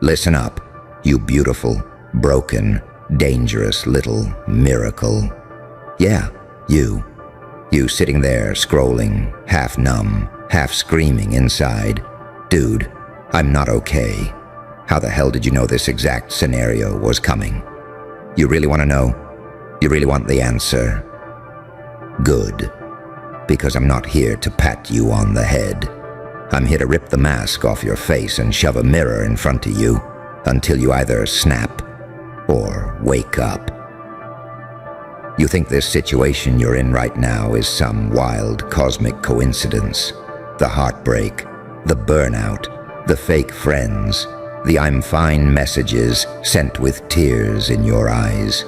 Listen up, you beautiful, broken, dangerous little miracle. Yeah, you. You sitting there scrolling, half numb, half screaming inside. Dude, I'm not okay. How the hell did you know this exact scenario was coming? You really want to know? You really want the answer? Good. Because I'm not here to pat you on the head. I'm here to rip the mask off your face and shove a mirror in front of you until you either snap or wake up. You think this situation you're in right now is some wild cosmic coincidence. The heartbreak, the burnout, the fake friends, the I'm fine messages sent with tears in your eyes,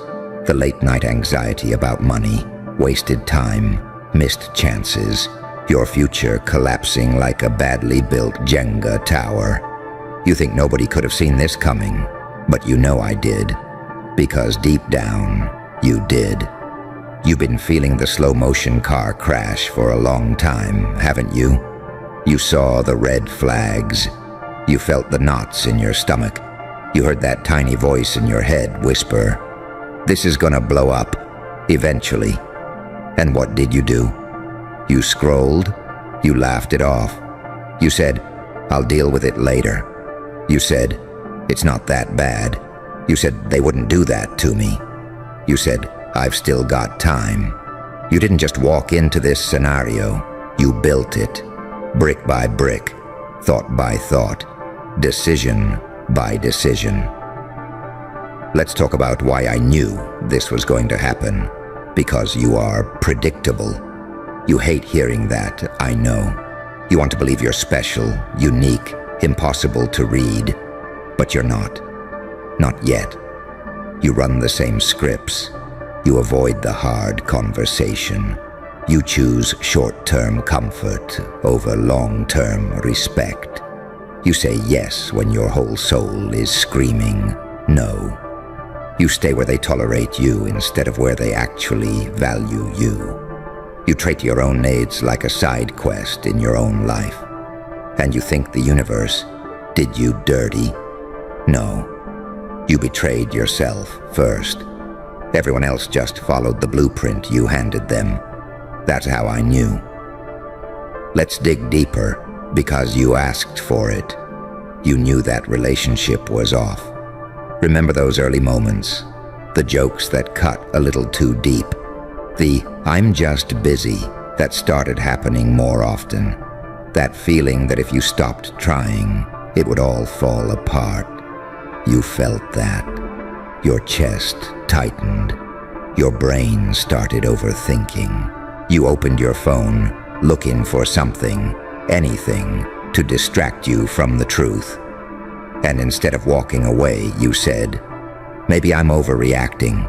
the late night anxiety about money, wasted time, missed chances, your future collapsing like a badly built Jenga tower. You think nobody could have seen this coming, but you know I did, because deep down, you did. You've been feeling the slow-motion car crash for a long time, haven't you? You saw the red flags. You felt the knots in your stomach. You heard that tiny voice in your head whisper, "This is gonna blow up, eventually." And what did you do? You scrolled. You laughed it off. You said, "I'll deal with it later." You said, "It's not that bad." You said, "They wouldn't do that to me." You said, "I've still got time." You didn't just walk into this scenario. You built it, brick by brick, thought by thought, decision by decision. Let's talk about why I knew this was going to happen. Because you are predictable. You hate hearing that, I know. You want to believe you're special, unique, impossible to read. But you're not. Not yet. You run the same scripts. You avoid the hard conversation. You choose short-term comfort over long-term respect. You say yes when your whole soul is screaming no. You stay where they tolerate you instead of where they actually value you. You treat your own needs like a side quest in your own life. And you think the universe did you dirty? No. You betrayed yourself first. Everyone else just followed the blueprint you handed them. That's how I knew. Let's dig deeper, because you asked for it. You knew that relationship was off. Remember those early moments? The jokes that cut a little too deep. The "I'm just busy" that started happening more often. That feeling that if you stopped trying, it would all fall apart. You felt that. Your chest tightened. Your brain started overthinking. You opened your phone, looking for something, anything, to distract you from the truth. And instead of walking away, you said, "Maybe I'm overreacting.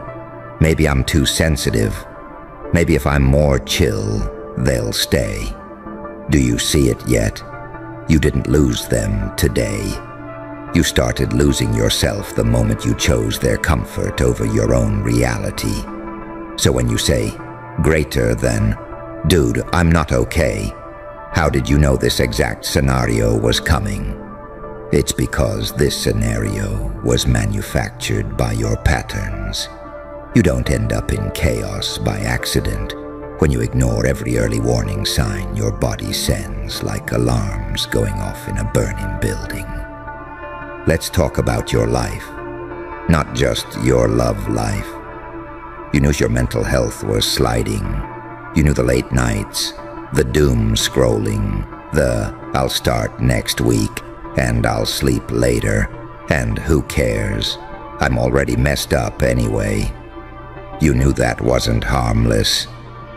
Maybe I'm too sensitive. Maybe if I'm more chill, they'll stay." Do you see it yet? You didn't lose them today. You started losing yourself the moment you chose their comfort over your own reality. So when you say, greater than, "Dude, I'm not okay," how did you know this exact scenario was coming? It's because this scenario was manufactured by your patterns. You don't end up in chaos by accident when you ignore every early warning sign your body sends like alarms going off in a burning building. Let's talk about your life, not just your love life. You knew your mental health was sliding. You knew the late nights, the doom scrolling, the "I'll start next week" and "I'll sleep later," and "who cares? I'm already messed up anyway." You knew that wasn't harmless.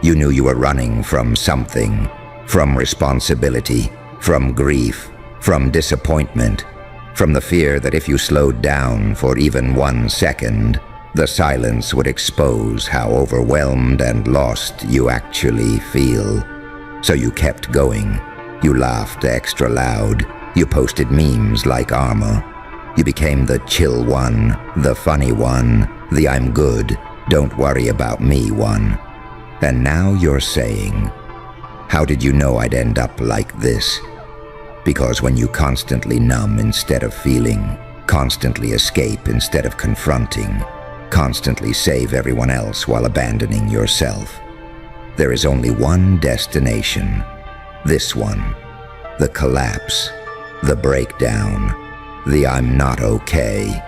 You knew you were running from something, from responsibility, from grief, from disappointment, from the fear that if you slowed down for even 1 second, the silence would expose how overwhelmed and lost you actually feel. So you kept going. You laughed extra loud. You posted memes like armor. You became the chill one, the funny one, the "I'm good, don't worry about me" one. And now you're saying, "How did you know I'd end up like this?" Because when you constantly numb instead of feeling, constantly escape instead of confronting, constantly save everyone else while abandoning yourself. There is only one destination, this one, the collapse, the breakdown, the I'm not okay.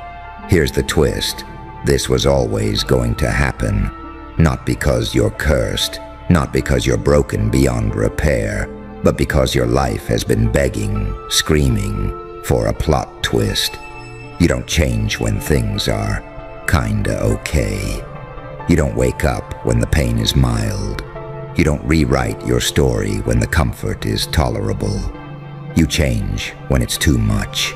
Here's the twist, this was always going to happen, not because you're cursed, not because you're broken beyond repair, but because your life has been begging, screaming for a plot twist. You don't change when things are kinda okay. You don't wake up when the pain is mild. You don't rewrite your story when the comfort is tolerable. You change when it's too much,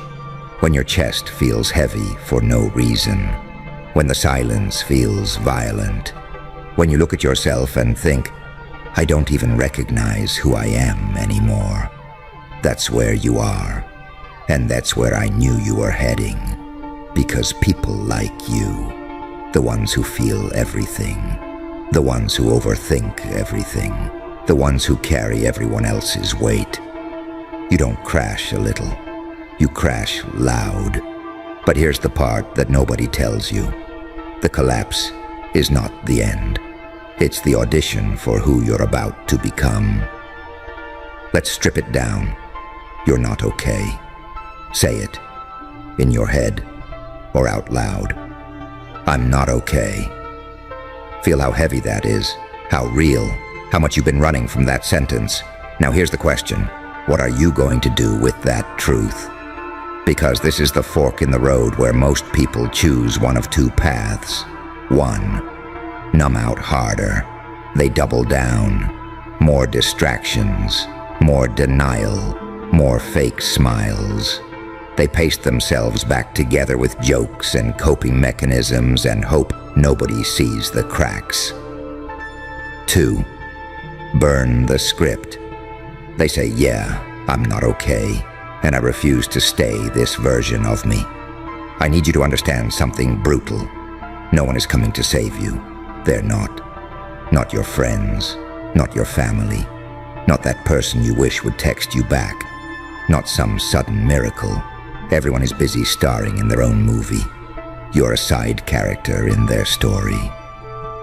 when your chest feels heavy for no reason, when the silence feels violent, when you look at yourself and think, I don't even recognize who I am anymore. That's where you are, and that's where I knew you were heading, because people like you, the ones who feel everything, the ones who overthink everything, the ones who carry everyone else's weight. You don't crash a little, you crash loud. But here's the part that nobody tells you. The collapse is not the end. It's the audition for who you're about to become. Let's strip it down. You're not okay. Say it, in your head or out loud. I'm not okay. Feel how heavy that is, how real, how much you've been running from that sentence. Now here's the question. What are you going to do with that truth? Because this is the fork in the road where most people choose one of two paths. One, numb out harder. They double down. More distractions, more denial, more fake smiles. They paste themselves back together with jokes and coping mechanisms and hope nobody sees the cracks. Two, burn the script. They say, yeah, I'm not okay, and I refuse to stay this version of me. I need you to understand something brutal. No one is coming to save you. They're not. Not your friends, not your family, not that person you wish would text you back, not some sudden miracle. Everyone is busy starring in their own movie. You're a side character in their story.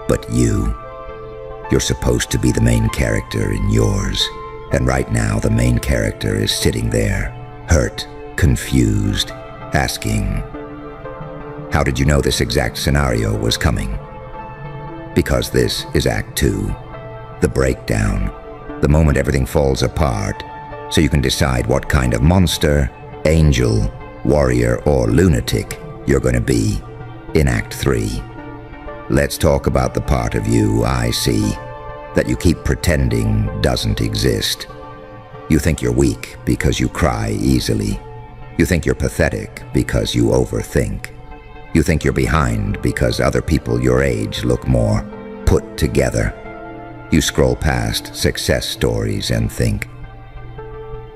But you're supposed to be the main character in yours. And right now, the main character is sitting there, hurt, confused, asking, how did you know this exact scenario was coming? Because this is Act 2, the breakdown, the moment everything falls apart, so you can decide what kind of monster, angel, warrior, or lunatic you're going to be in Act 3. Let's talk about the part of you I see that you keep pretending doesn't exist. You think you're weak because you cry easily. You think you're pathetic because you overthink. You think you're behind because other people your age look more put together. You scroll past success stories and think,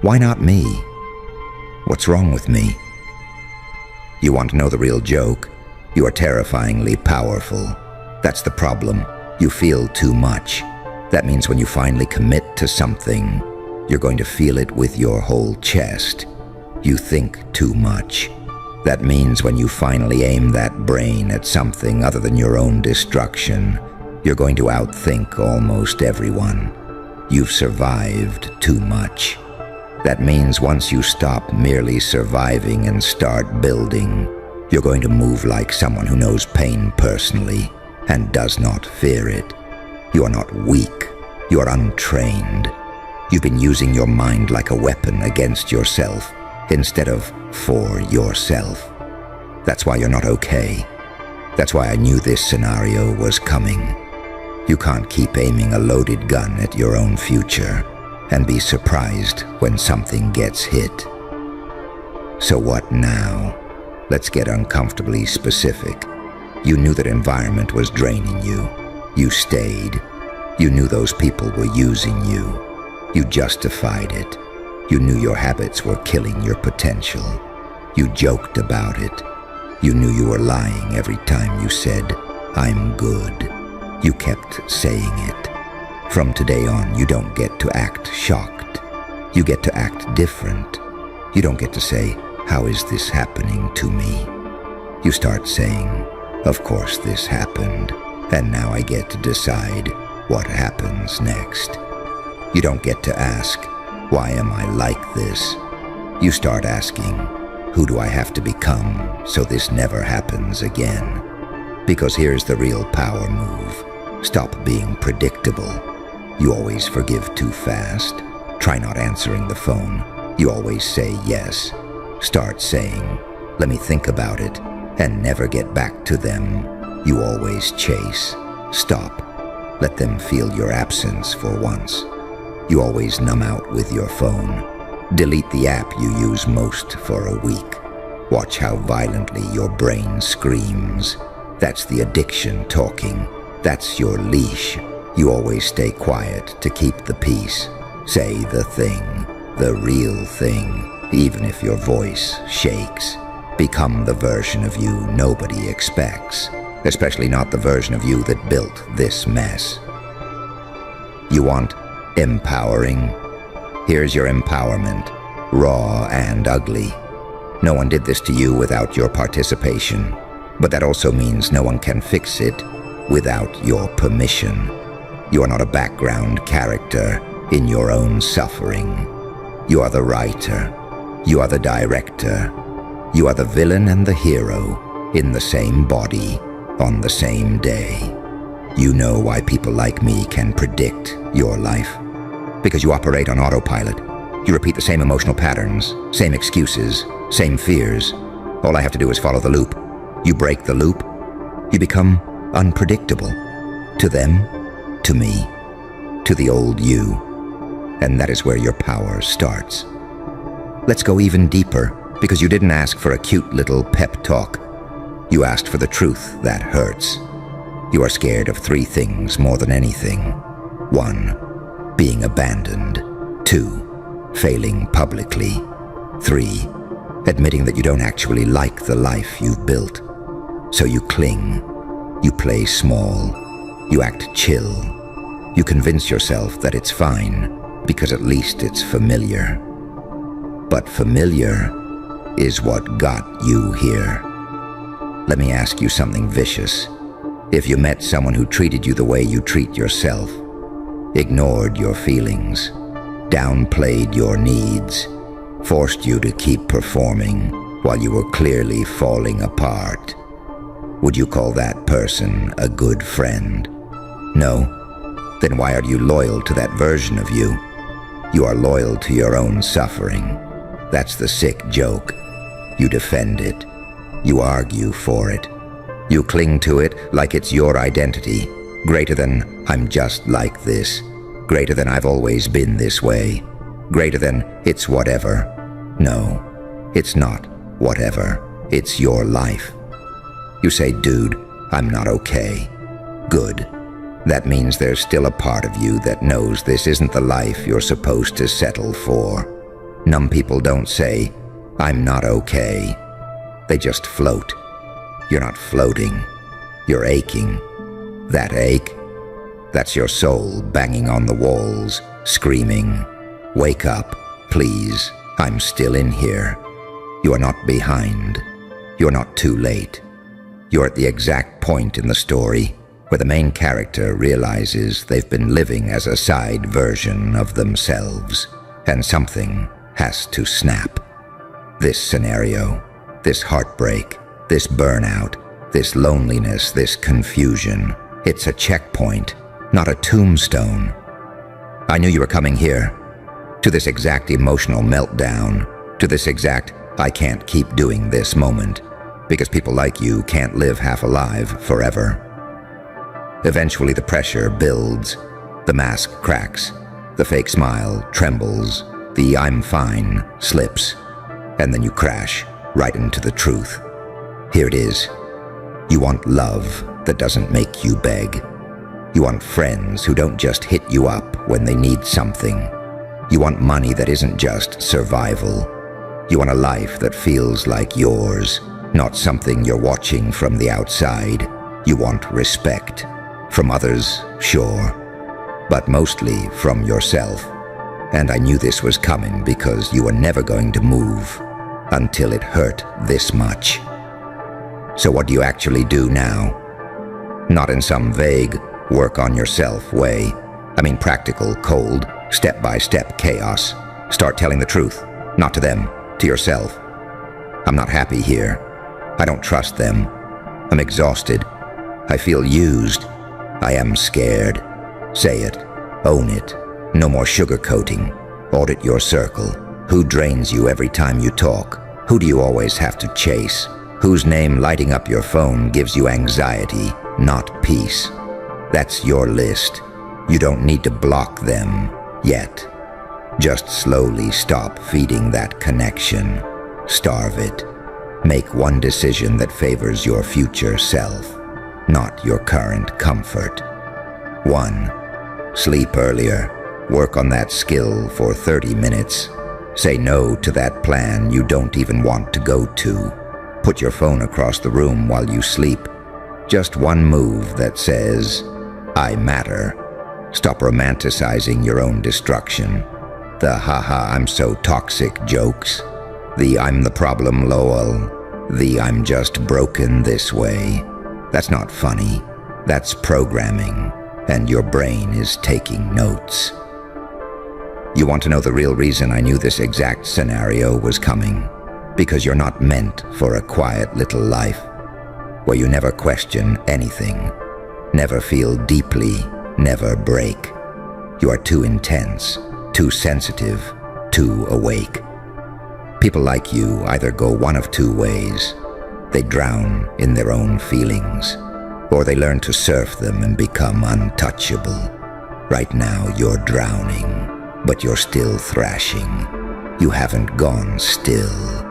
why not me? What's wrong with me? You want to know the real joke? You are terrifyingly powerful. That's the problem. You feel too much. That means when you finally commit to something, you're going to feel it with your whole chest. You think too much. That means when you finally aim that brain at something other than your own destruction, you're going to outthink almost everyone. You've survived too much. That means once you stop merely surviving and start building, you're going to move like someone who knows pain personally and does not fear it. You are not weak. You are untrained. You've been using your mind like a weapon against yourself instead of for yourself. That's why you're not okay. That's why I knew this scenario was coming. You can't keep aiming a loaded gun at your own future and be surprised when something gets hit. So what now? Let's get uncomfortably specific. You knew that environment was draining you. You stayed. You knew those people were using you. You justified it. You knew your habits were killing your potential. You joked about it. You knew you were lying every time you said, I'm good. You kept saying it. From today on, you don't get to act shocked. You get to act different. You don't get to say, how is this happening to me? You start saying, of course this happened, and now I get to decide what happens next. You don't get to ask, why am I like this? You start asking, who do I have to become so this never happens again? Because here's the real power move. Stop being predictable. You always forgive too fast. Try not answering the phone. You always say yes. Start saying, let me think about it, and never get back to them. You always chase. Stop. Let them feel your absence for once. You always numb out with your phone. Delete the app you use most for a week. Watch how violently your brain screams. That's the addiction talking. That's your leash. You always stay quiet to keep the peace. Say the thing, the real thing, even if your voice shakes. Become the version of you nobody expects, especially not the version of you that built this mess. You want empowering? Here's your empowerment, raw and ugly. No one did this to you without your participation, but that also means no one can fix it without your permission. You are not a background character in your own suffering. You are the writer. You are the director. You are the villain and the hero in the same body on the same day. You know why people like me can predict your life. Because you operate on autopilot. You repeat the same emotional patterns, same excuses, same fears. All I have to do is follow the loop. You break the loop. You become unpredictable. To them, to me, to the old you. And that is where your power starts. Let's go even deeper, because you didn't ask for a cute little pep talk. You asked for the truth that hurts. You are scared of 3 things more than anything. 1, being abandoned. 2, failing publicly. 3, admitting that you don't actually like the life you've built. So you cling. You play small. You act chill. You convince yourself that it's fine, because at least it's familiar. But familiar is what got you here. Let me ask you something vicious. If you met someone who treated you the way you treat yourself, ignored your feelings, downplayed your needs, forced you to keep performing while you were clearly falling apart, would you call that person a good friend? No? Then why are you loyal to that version of you? You are loyal to your own suffering. That's the sick joke. You defend it. You argue for it. You cling to it like it's your identity, greater than I'm just like this, greater than I've always been this way, greater than it's whatever. No, it's not whatever. It's your life. You say, dude, I'm not okay. Good. That means there's still a part of you that knows this isn't the life you're supposed to settle for. Numb people don't say, I'm not okay. They just float. You're not floating. You're aching. That ache, that's your soul banging on the walls, screaming, wake up, please, I'm still in here. You are not behind. You're not too late. You're at the exact point in the story where the main character realizes they've been living as a side version of themselves, and something has to snap. This scenario, this heartbreak, this burnout, this loneliness, this confusion, it's a checkpoint, not a tombstone. I knew you were coming here, to this exact emotional meltdown, to this exact I can't keep doing this moment, because people like you can't live half alive forever. Eventually the pressure builds, the mask cracks, the fake smile trembles, the I'm fine slips, and then you crash right into the truth. Here it is. You want love that doesn't make you beg. You want friends who don't just hit you up when they need something. You want money that isn't just survival. You want a life that feels like yours, not something you're watching from the outside. You want respect. From others, sure, but mostly from yourself. And I knew this was coming because you were never going to move. until it hurt this much. So what do you actually do now? Not in some vague, work on yourself way. I mean practical, cold, step-by-step chaos. Start telling the truth, not to them, to yourself. I'm not happy here. I don't trust them. I'm exhausted. I feel used. I am scared. Say it. Own it. No more sugarcoating. Audit your circle. Who drains you every time you talk? Who do you always have to chase? Whose name lighting up your phone gives you anxiety, not peace? That's your list. You don't need to block them yet. Just slowly stop feeding that connection. Starve it. Make one decision that favors your future self, not your current comfort. 1. Sleep earlier. Work on that skill for 30 minutes. Say no to that plan you don't even want to go to. Put your phone across the room while you sleep. Just one move that says, I matter. Stop romanticizing your own destruction. The haha I'm so toxic jokes. The I'm the problem lol. The I'm just broken this way. That's not funny. That's programming. And your brain is taking notes. You want to know the real reason I knew this exact scenario was coming? Because you're not meant for a quiet little life, where you never question anything, never feel deeply, never break. You are too intense, too sensitive, too awake. People like you either go one of two ways. They drown in their own feelings, or they learn to surf them and become untouchable. Right now you're drowning, but you're still thrashing. You haven't gone still.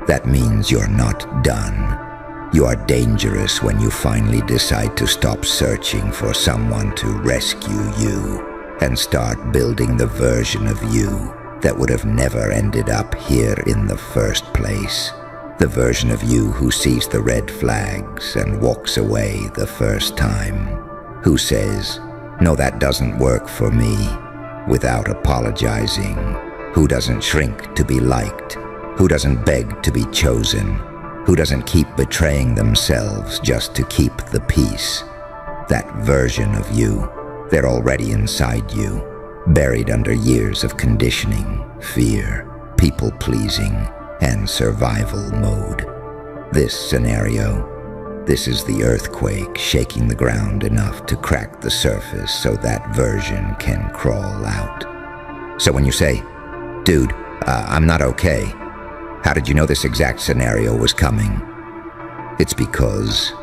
That means you're not done. You are dangerous when you finally decide to stop searching for someone to rescue you and start building the version of you that would have never ended up here in the first place. The version of you who sees the red flags and walks away the first time. Who says, no, that doesn't work for me, without apologizing. Who doesn't shrink to be liked. Who doesn't beg to be chosen. Who doesn't keep betraying themselves just to keep the peace. That version of you, they're already inside you, buried under years of conditioning, fear, people-pleasing, and survival mode. This scenario, this is the earthquake shaking the ground enough to crack the surface so that version can crawl out. So when you say, dude, I'm not okay, how did you know this exact scenario was coming? It's because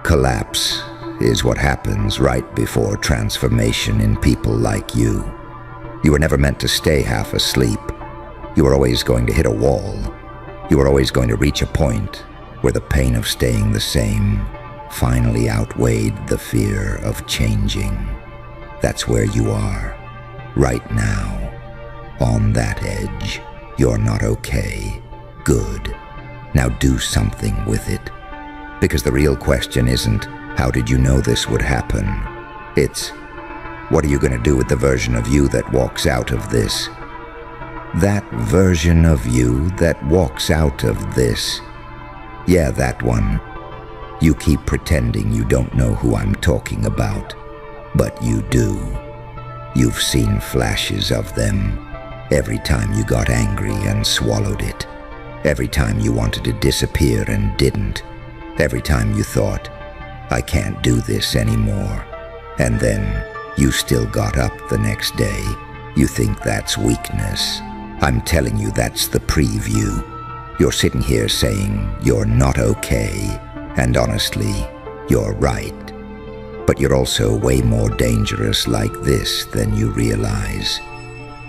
collapse is what happens right before transformation in people like you. You were never meant to stay half asleep. You were always going to hit a wall. You were always going to reach a point where the pain of staying the same finally outweighed the fear of changing. That's where you are, right now, on that edge. You're not okay. Good. Now do something with it. Because the real question isn't, how did you know this would happen? It's, what are you going to do with the version of you that walks out of this? That version of you that walks out of this. Yeah, that one. You keep pretending you don't know who I'm talking about, but you do. You've seen flashes of them. Every time you got angry and swallowed it. Every time you wanted to disappear and didn't. Every time you thought, I can't do this anymore. And then you still got up the next day. You think that's weakness. I'm telling you that's the preview. You're sitting here saying you're not okay. And honestly, you're right. But you're also way more dangerous like this than you realize.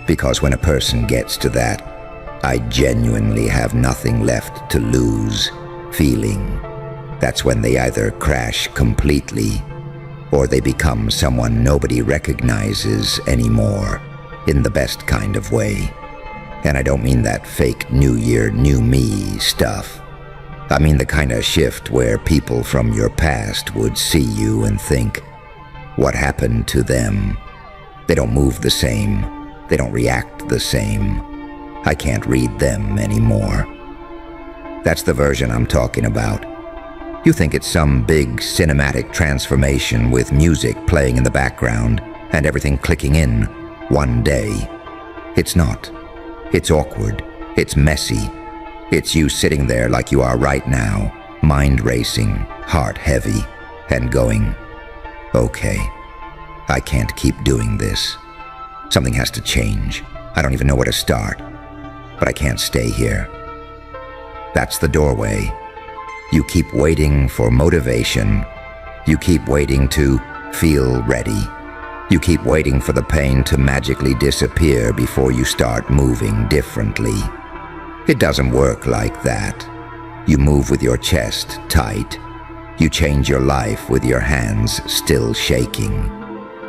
Because when a person gets to that, I genuinely have nothing left to lose feeling, that's when they either crash completely or they become someone nobody recognizes anymore in the best kind of way. And I don't mean that fake New Year, new me stuff. I mean the kind of shift where people from your past would see you and think, what happened to them? They don't move the same. They don't react the same. I can't read them anymore. That's the version I'm talking about. You think it's some big cinematic transformation with music playing in the background and everything clicking in one day. It's not. It's awkward. It's messy. It's you sitting there like you are right now, mind racing, heart heavy, and going, okay, I can't keep doing this. Something has to change. I don't even know where to start, but I can't stay here. That's the doorway. You keep waiting for motivation. You keep waiting to feel ready. You keep waiting for the pain to magically disappear before you start moving differently. It doesn't work like that. You move with your chest tight. You change your life with your hands still shaking.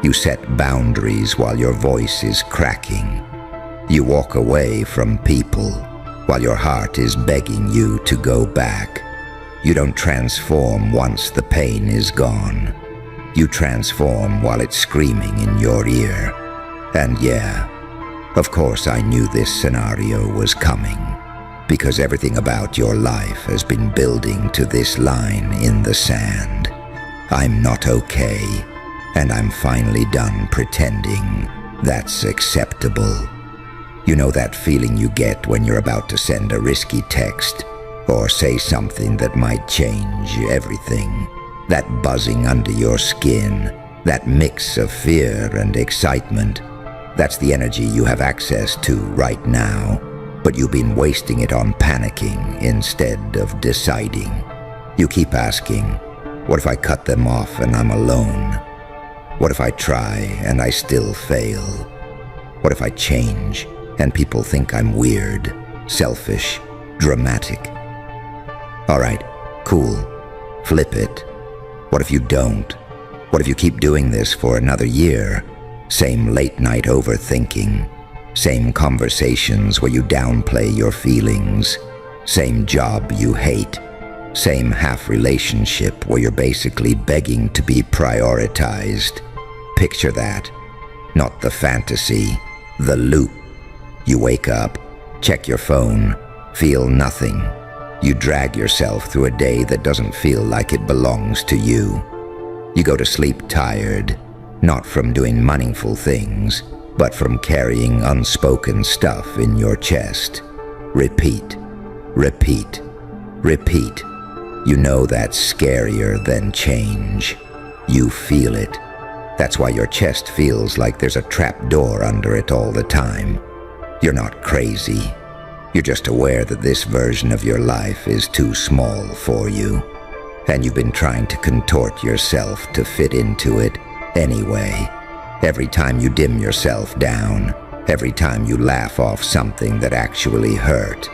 You set boundaries while your voice is cracking. You walk away from people while your heart is begging you to go back. You don't transform once the pain is gone. You transform while it's screaming in your ear. And yeah, of course I knew this scenario was coming, because everything about your life has been building to this line in the sand. I'm not okay, and I'm finally done pretending that's acceptable. You know that feeling you get when you're about to send a risky text or say something that might change everything. That buzzing under your skin, that mix of fear and excitement. That's the energy you have access to right now, but you've been wasting it on panicking instead of deciding. You keep asking, what if I cut them off and I'm alone? What if I try and I still fail? What if I change and people think I'm weird, selfish, dramatic? All right, cool. Flip it. What if you don't? What if you keep doing this for another year? Same late night overthinking. Same conversations where you downplay your feelings. Same job you hate. Same half relationship where you're basically begging to be prioritized. Picture that. Not the fantasy, the loop. You wake up, check your phone, feel nothing. You drag yourself through a day that doesn't feel like it belongs to you. You go to sleep tired, not from doing meaningful things, but from carrying unspoken stuff in your chest. Repeat, repeat, repeat. You know that's scarier than change. You feel it. That's why your chest feels like there's a trap door under it all the time. You're not crazy. You're just aware that this version of your life is too small for you, and you've been trying to contort yourself to fit into it anyway. Every time you dim yourself down, every time you laugh off something that actually hurt,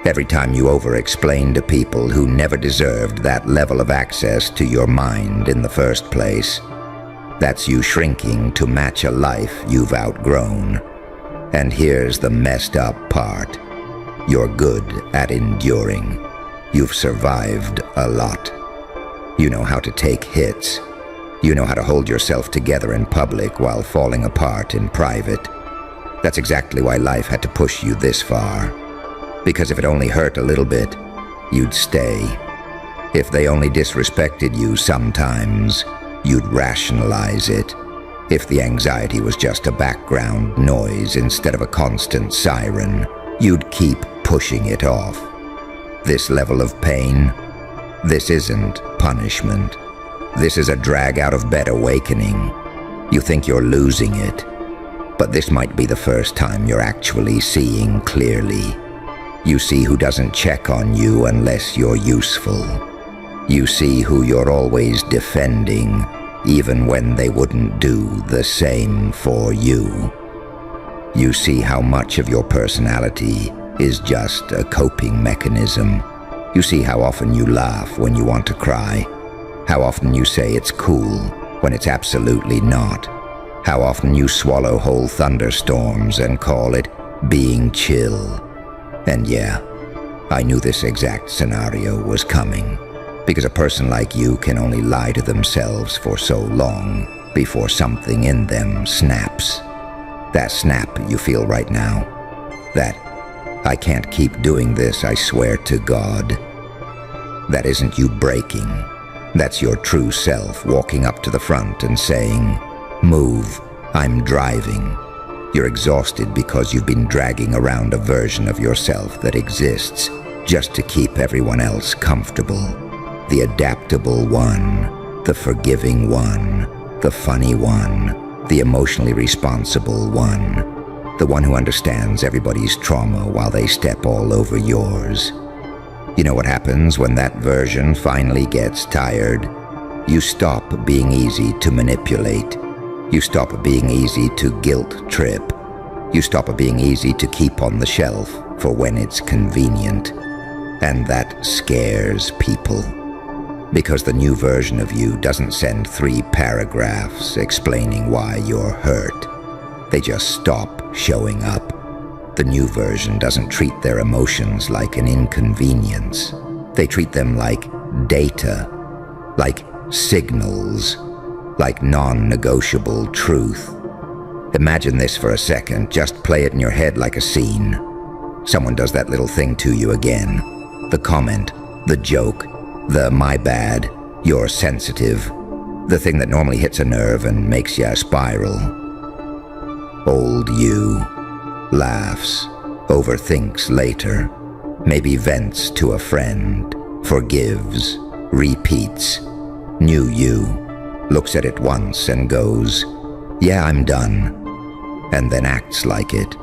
every time you over-explain to people who never deserved that level of access to your mind in the first place, that's you shrinking to match a life you've outgrown. And here's the messed up part. You're good at enduring. You've survived a lot. You know how to take hits. You know how to hold yourself together in public while falling apart in private. That's exactly why life had to push you this far. Because if it only hurt a little bit, you'd stay. If they only disrespected you sometimes, you'd rationalize it. If the anxiety was just a background noise instead of a constant siren, you'd keep pushing it off. This level of pain, this isn't punishment. This is a drag-out-of-bed awakening. You think you're losing it, but this might be the first time you're actually seeing clearly. You see who doesn't check on you unless you're useful. You see who you're always defending, even when they wouldn't do the same for you. You see how much of your personality is just a coping mechanism. You see how often you laugh when you want to cry, how often you say it's cool when it's absolutely not, how often you swallow whole thunderstorms and call it being chill. And yeah, I knew this exact scenario was coming, because a person like you can only lie to themselves for so long before something in them snaps. That snap you feel right now, that I can't keep doing this, I swear to God. That isn't you breaking. That's your true self walking up to the front and saying, "Move, I'm driving." You're exhausted because you've been dragging around a version of yourself that exists just to keep everyone else comfortable. The adaptable one, the forgiving one, the funny one, the emotionally responsible one, the one who understands everybody's trauma while they step all over yours. You know what happens when that version finally gets tired? You stop being easy to manipulate. You stop being easy to guilt trip. You stop being easy to keep on the shelf for when it's convenient. And that scares people. Because the new version of you doesn't send 3 paragraphs explaining why you're hurt. They just stop showing up. The new version doesn't treat their emotions like an inconvenience. They treat them like data, like signals, like non-negotiable truth. Imagine this for a second. Just play it in your head like a scene. Someone does that little thing to you again. The comment, the joke, the "my bad, you're sensitive," the thing that normally hits a nerve and makes you spiral. Old you laughs, overthinks later, maybe vents to a friend, forgives, repeats. New you looks at it once and goes, "Yeah, I'm done," and then acts like it.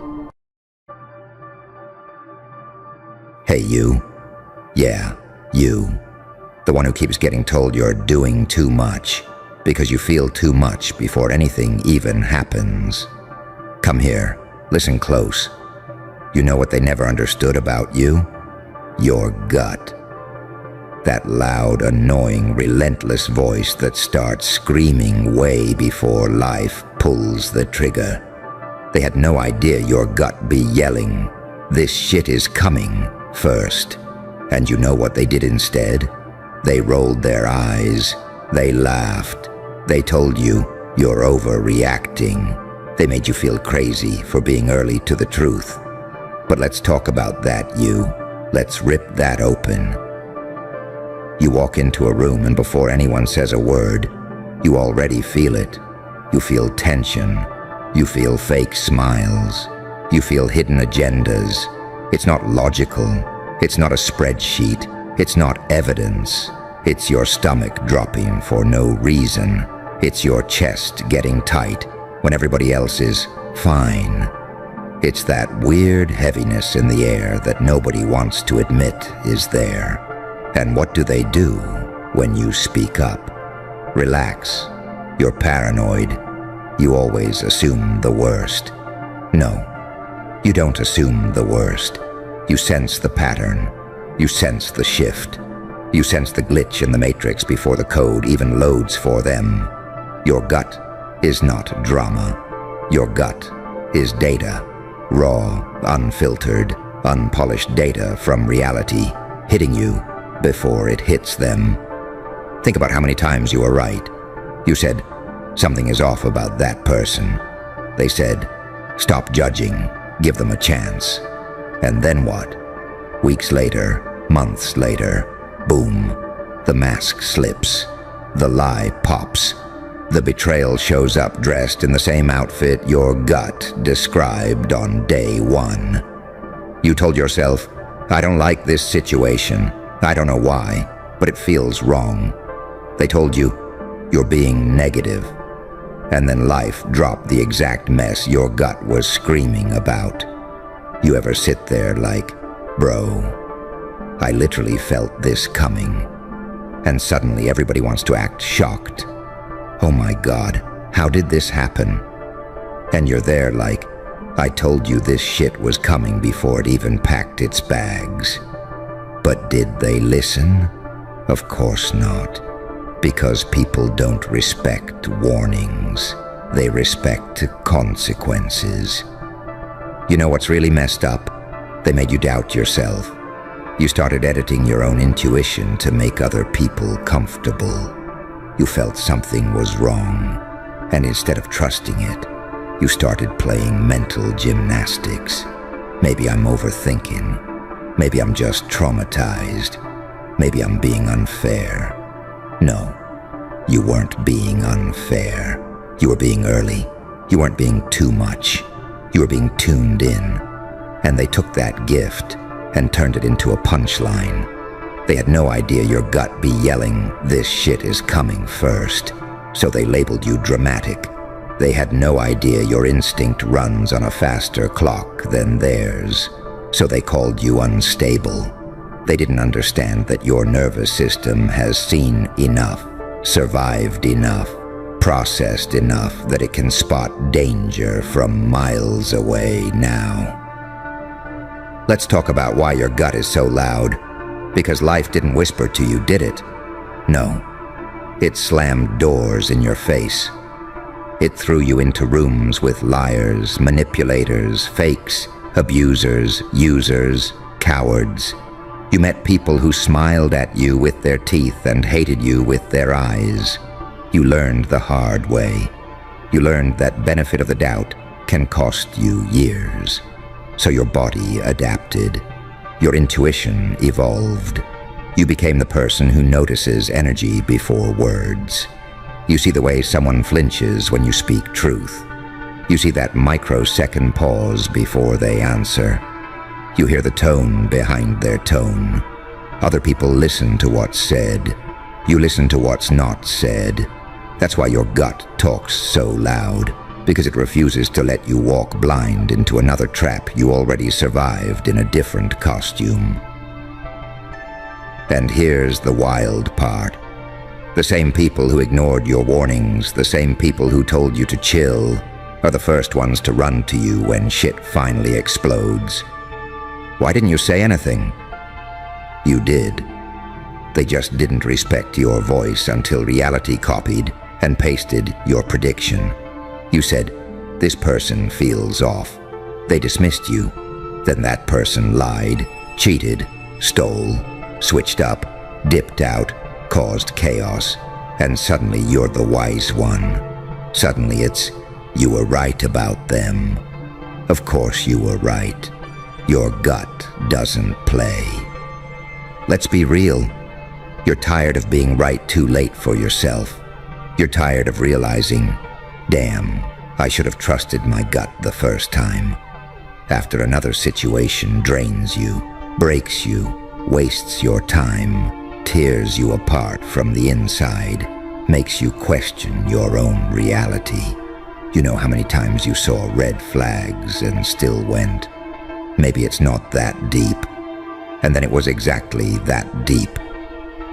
Hey you. Yeah, you. The one who keeps getting told you're doing too much because you feel too much before anything even happens. Come here, listen close. You know what they never understood about you? Your gut. That loud, annoying, relentless voice that starts screaming way before life pulls the trigger. They had no idea your gut be yelling, "This shit is coming," first. And you know what they did instead? They rolled their eyes. They laughed. They told you you're overreacting. They made you feel crazy for being early to the truth. But let's talk about that, you. Let's rip that open. You walk into a room and before anyone says a word, you already feel it. You feel tension. You feel fake smiles. You feel hidden agendas. It's not logical. It's not a spreadsheet. It's not evidence. It's your stomach dropping for no reason. It's your chest getting tight when everybody else is fine. It's that weird heaviness in the air that nobody wants to admit is there. And what do they do when you speak up? Relax. You're paranoid. You always assume the worst. No, you don't assume the worst. You sense the pattern. You sense the shift. You sense the glitch in the matrix before the code even loads for them. Your gut is not drama. Your gut is data. Raw, unfiltered, unpolished data from reality, hitting you before it hits them. Think about how many times you were right. You said, "Something is off about that person." They said, "Stop judging, give them a chance." And then what? Weeks later, months later, boom, the mask slips, the lie pops, the betrayal shows up dressed in the same outfit your gut described on day 1. You told yourself, "I don't like this situation. I don't know why, but it feels wrong." They told you, "You're being negative." And then life dropped the exact mess your gut was screaming about. You ever sit there like, "Bro, I literally felt this coming." And suddenly everybody wants to act shocked. "Oh my God, how did this happen?" And you're there like, "I told you this shit was coming before it even packed its bags." But did they listen? Of course not. Because people don't respect warnings. They respect consequences. You know what's really messed up? They made you doubt yourself. You started editing your own intuition to make other people comfortable. You felt something was wrong, and instead of trusting it, you started playing mental gymnastics. Maybe I'm overthinking. Maybe I'm just traumatized. Maybe I'm being unfair. No, you weren't being unfair. You were being early. You weren't being too much. You were being tuned in. And they took that gift and turned it into a punchline. They had no idea your gut be yelling, "This shit is coming first." So they labeled you dramatic. They had no idea your instinct runs on a faster clock than theirs. So they called you unstable. They didn't understand that your nervous system has seen enough, survived enough, processed enough that it can spot danger from miles away now. Let's talk about why your gut is so loud. Because life didn't whisper to you, did it? No. It slammed doors in your face. It threw you into rooms with liars, manipulators, fakes, abusers, users, cowards. You met people who smiled at you with their teeth and hated you with their eyes. You learned the hard way. You learned that benefit of the doubt can cost you years. So your body adapted. Your intuition evolved. You became the person who notices energy before words. You see the way someone flinches when you speak truth. You see that microsecond pause before they answer. You hear the tone behind their tone. Other people listen to what's said. You listen to what's not said. That's why your gut talks so loud, because it refuses to let you walk blind into another trap you already survived in a different costume. And here's the wild part. The same people who ignored your warnings, the same people who told you to chill, are the first ones to run to you when shit finally explodes. Why didn't you say anything? You did. They just didn't respect your voice until reality copied and pasted your prediction. You said, "This person feels off." They dismissed you. Then that person lied, cheated, stole, switched up, dipped out, caused chaos, and suddenly you're the wise one. Suddenly it's, "You were right about them." Of course you were right. Your gut doesn't play. Let's be real. You're tired of being right too late for yourself. You're tired of realizing, "Damn, I should have trusted my gut the first time." After another situation drains you, breaks you, wastes your time, tears you apart from the inside, makes you question your own reality. You know how many times you saw red flags and still went, "Maybe it's not that deep." And then it was exactly that deep.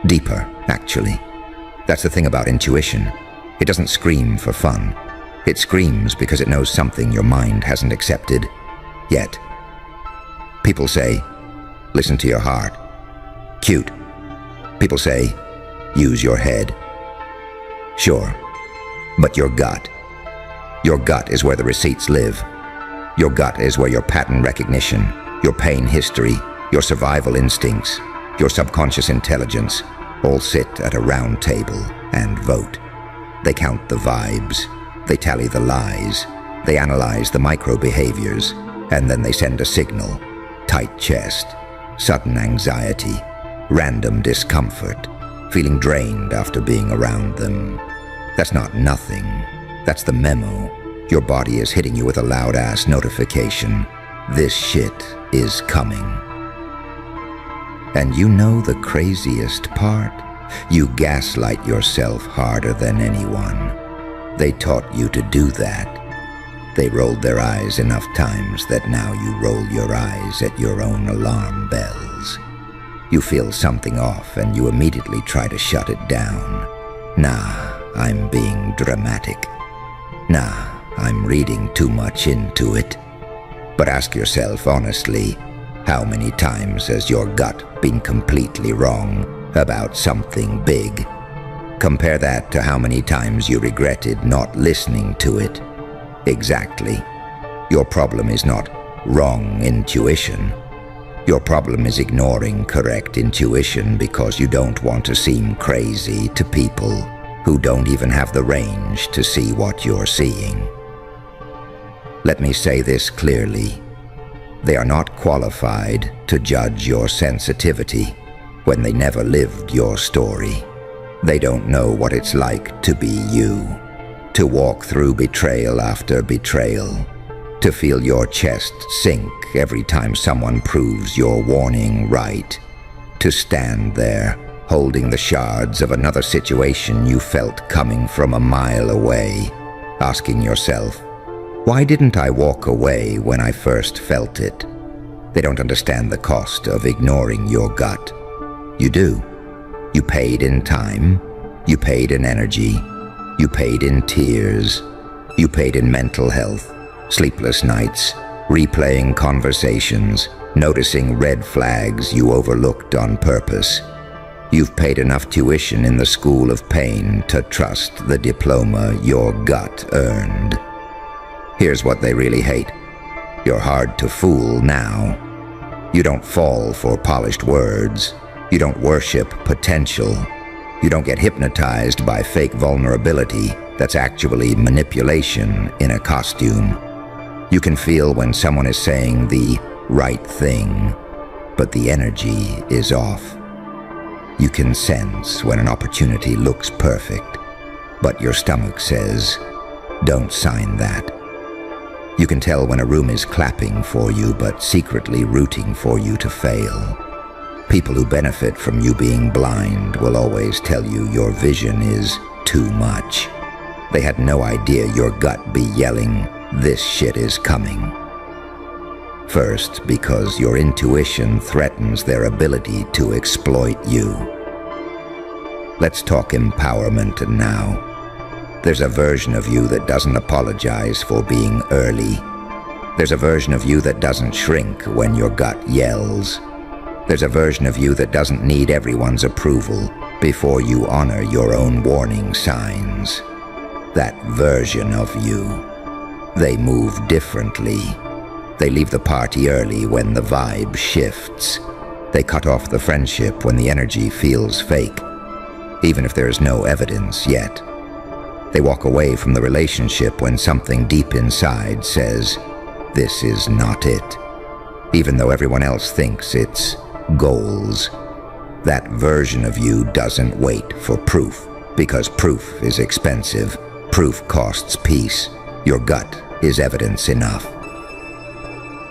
Deeper, actually. That's the thing about intuition. It doesn't scream for fun. It screams because it knows something your mind hasn't accepted yet. People say, "Listen to your heart." Cute. People say, "Use your head." Sure, but your gut. Your gut is where the receipts live. Your gut is where your pattern recognition, your pain history, your survival instincts, your subconscious intelligence all sit at a round table and vote. They count the vibes, they tally the lies, they analyze the micro behaviors, and then they send a signal: tight chest, sudden anxiety, random discomfort, feeling drained after being around them. That's not nothing. That's the memo. Your body is hitting you with a loud-ass notification. This shit is coming. And you know the craziest part? You gaslight yourself harder than anyone. They taught you to do that. They rolled their eyes enough times that now you roll your eyes at your own alarm bells. You feel something off and you immediately try to shut it down. Nah, I'm being dramatic. Nah, I'm reading too much into it. But ask yourself honestly, how many times has your gut been completely wrong about something big? Compare that to how many times you regretted not listening to it. Exactly. Your problem is not wrong intuition. Your problem is ignoring correct intuition because you don't want to seem crazy to people who don't even have the range to see what you're seeing. Let me say this clearly. They are not qualified to judge your sensitivity when they never lived your story. They don't know what it's like to be you, to walk through betrayal after betrayal, to feel your chest sink every time someone proves your warning right, to stand there holding the shards of another situation you felt coming from a mile away, asking yourself, why didn't I walk away when I first felt it? They don't understand the cost of ignoring your gut. You do. You paid in time, you paid in energy, you paid in tears, you paid in mental health, sleepless nights, replaying conversations, noticing red flags you overlooked on purpose. You've paid enough tuition in the school of pain to trust the diploma your gut earned. Here's what they really hate. You're hard to fool now. You don't fall for polished words. You don't worship potential. You don't get hypnotized by fake vulnerability that's actually manipulation in a costume. You can feel when someone is saying the right thing, but the energy is off. You can sense when an opportunity looks perfect, but your stomach says, don't sign that. You can tell when a room is clapping for you, but secretly rooting for you to fail. People who benefit from you being blind will always tell you your vision is too much. They had no idea your gut be yelling, this shit is coming. First, because your intuition threatens their ability to exploit you. Let's talk empowerment now. There's a version of you that doesn't apologize for being early. There's a version of you that doesn't shrink when your gut yells. There's a version of you that doesn't need everyone's approval before you honor your own warning signs. That version of you. They move differently. They leave the party early when the vibe shifts. They cut off the friendship when the energy feels fake, even if there's no evidence yet. They walk away from the relationship when something deep inside says, this is not it, even though everyone else thinks it's goals. That version of you doesn't wait for proof, because proof is expensive. Proof costs peace. Your gut is evidence enough.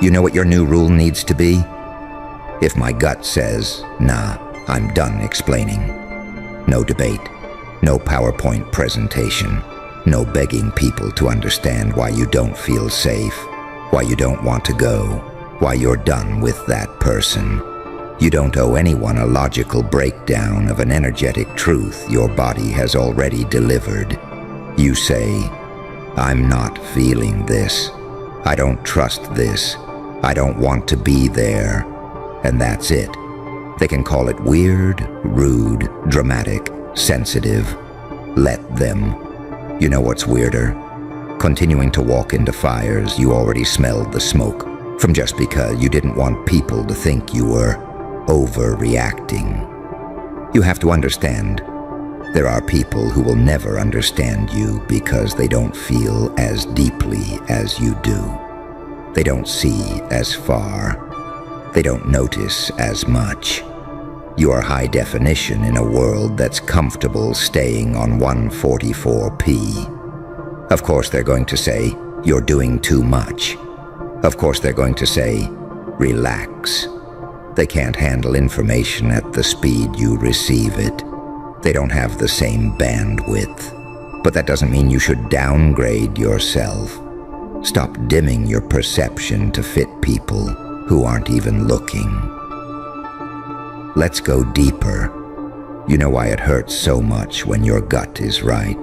You know what your new rule needs to be? If my gut says, nah, I'm done explaining. No debate, no PowerPoint presentation, no begging people to understand why you don't feel safe, why you don't want to go, why you're done with that person. You don't owe anyone a logical breakdown of an energetic truth your body has already delivered. You say, I'm not feeling this. I don't trust this. I don't want to be there. And that's it. They can call it weird, rude, dramatic, sensitive. Let them. You know what's weirder? Continuing to walk into fires you already smelled the smoke from just because you didn't want people to think you were overreacting. You have to understand, there are people who will never understand you because they don't feel as deeply as you do. They don't see as far. They don't notice as much. You are high definition in a world that's comfortable staying on 144p. Of course they're going to say, you're doing too much. Of course they're going to say, relax. They can't handle information at the speed you receive it. They don't have the same bandwidth. But that doesn't mean you should downgrade yourself. Stop dimming your perception to fit people who aren't even looking. Let's go deeper. You know why it hurts so much when your gut is right?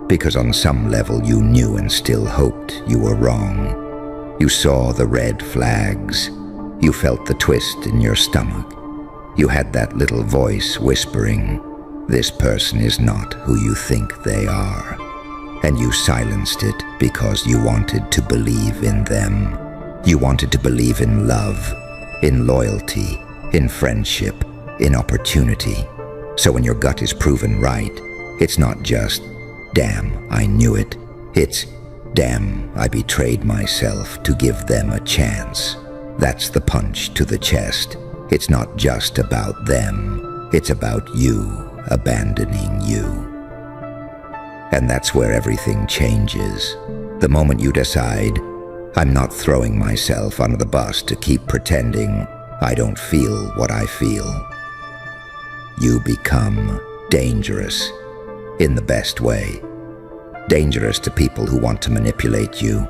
Because on some level you knew and still hoped you were wrong. You saw the red flags. You felt the twist in your stomach. You had that little voice whispering, this person is not who you think they are. And you silenced it because you wanted to believe in them. You wanted to believe in love, in loyalty, in friendship, in opportunity. So when your gut is proven right, it's not just, damn, I knew it. It's, damn, I betrayed myself to give them a chance. That's the punch to the chest. It's not just about them. It's about you abandoning you. And that's where everything changes. The moment you decide, I'm not throwing myself under the bus to keep pretending I don't feel what I feel. You become dangerous in the best way. Dangerous to people who want to manipulate you.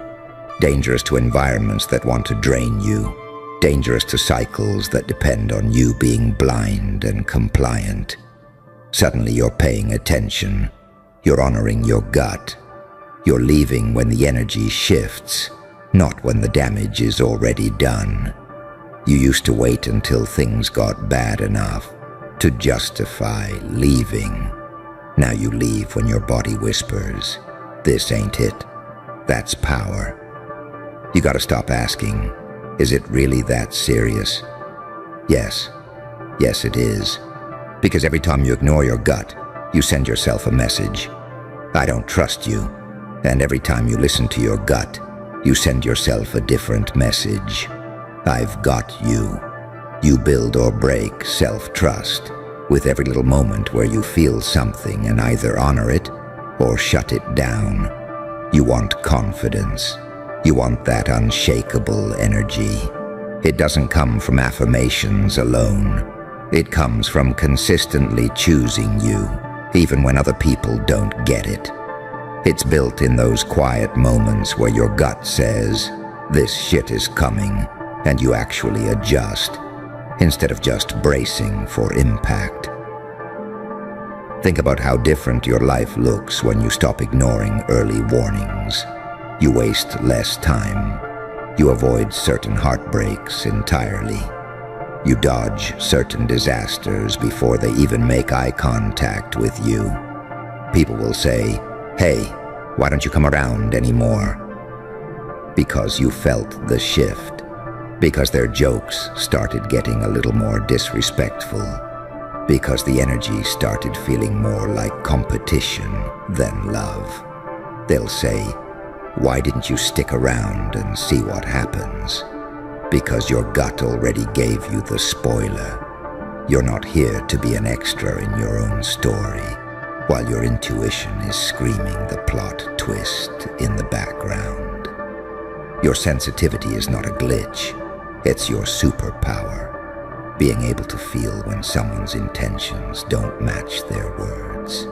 Dangerous to environments that want to drain you. Dangerous to cycles that depend on you being blind and compliant. Suddenly you're paying attention. You're honoring your gut. You're leaving when the energy shifts, not when the damage is already done. You used to wait until things got bad enough to justify leaving. Now you leave when your body whispers, this ain't it. That's power. You gotta stop asking, is it really that serious? Yes. Yes, it is. Because every time you ignore your gut, you send yourself a message. I don't trust you. And every time you listen to your gut, you send yourself a different message. I've got you. You build or break self-trust with every little moment where you feel something and either honor it or shut it down. You want confidence. You want that unshakable energy. It doesn't come from affirmations alone. It comes from consistently choosing you, even when other people don't get it. It's built in those quiet moments where your gut says, this shit is coming, and you actually adjust, instead of just bracing for impact. Think about how different your life looks when you stop ignoring early warnings. You waste less time. You avoid certain heartbreaks entirely. You dodge certain disasters before they even make eye contact with you. People will say, hey, why don't you come around anymore? Because you felt the shift. Because their jokes started getting a little more disrespectful. Because the energy started feeling more like competition than love. They'll say, why didn't you stick around and see what happens? Because your gut already gave you the spoiler. You're not here to be an extra in your own story, while your intuition is screaming the plot twist in the background. Your sensitivity is not a glitch. It's your superpower. Being able to feel when someone's intentions don't match their words.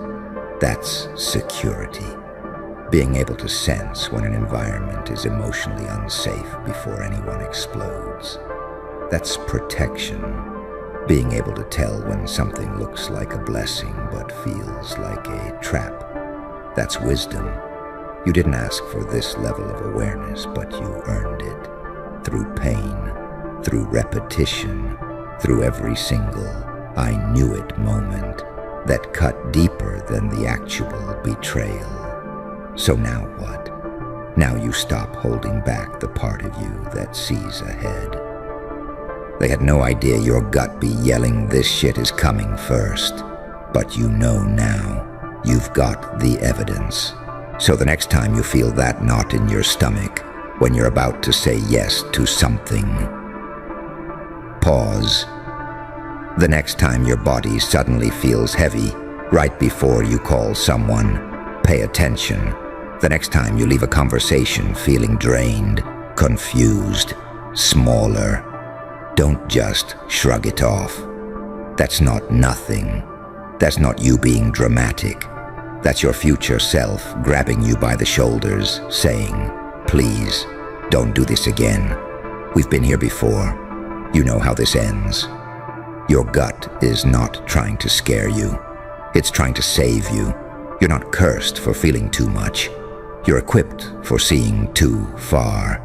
That's security. Being able to sense when an environment is emotionally unsafe before anyone explodes. That's protection. Being able to tell when something looks like a blessing but feels like a trap. That's wisdom. You didn't ask for this level of awareness, but you earned it. Through pain, through repetition, through every single I knew it moment that cut deeper than the actual betrayal. So now what? Now you stop holding back the part of you that sees ahead. They had no idea your gut be yelling this shit is coming first. But you know now, you've got the evidence. So the next time you feel that knot in your stomach, when you're about to say yes to something, pause. The next time your body suddenly feels heavy, right before you call someone, pay attention. The next time you leave a conversation feeling drained, confused, smaller, don't just shrug it off. That's not nothing. That's not you being dramatic. That's your future self grabbing you by the shoulders, saying, please, don't do this again. We've been here before. You know how this ends. Your gut is not trying to scare you. It's trying to save you. You're not cursed for feeling too much. You're equipped for seeing too far.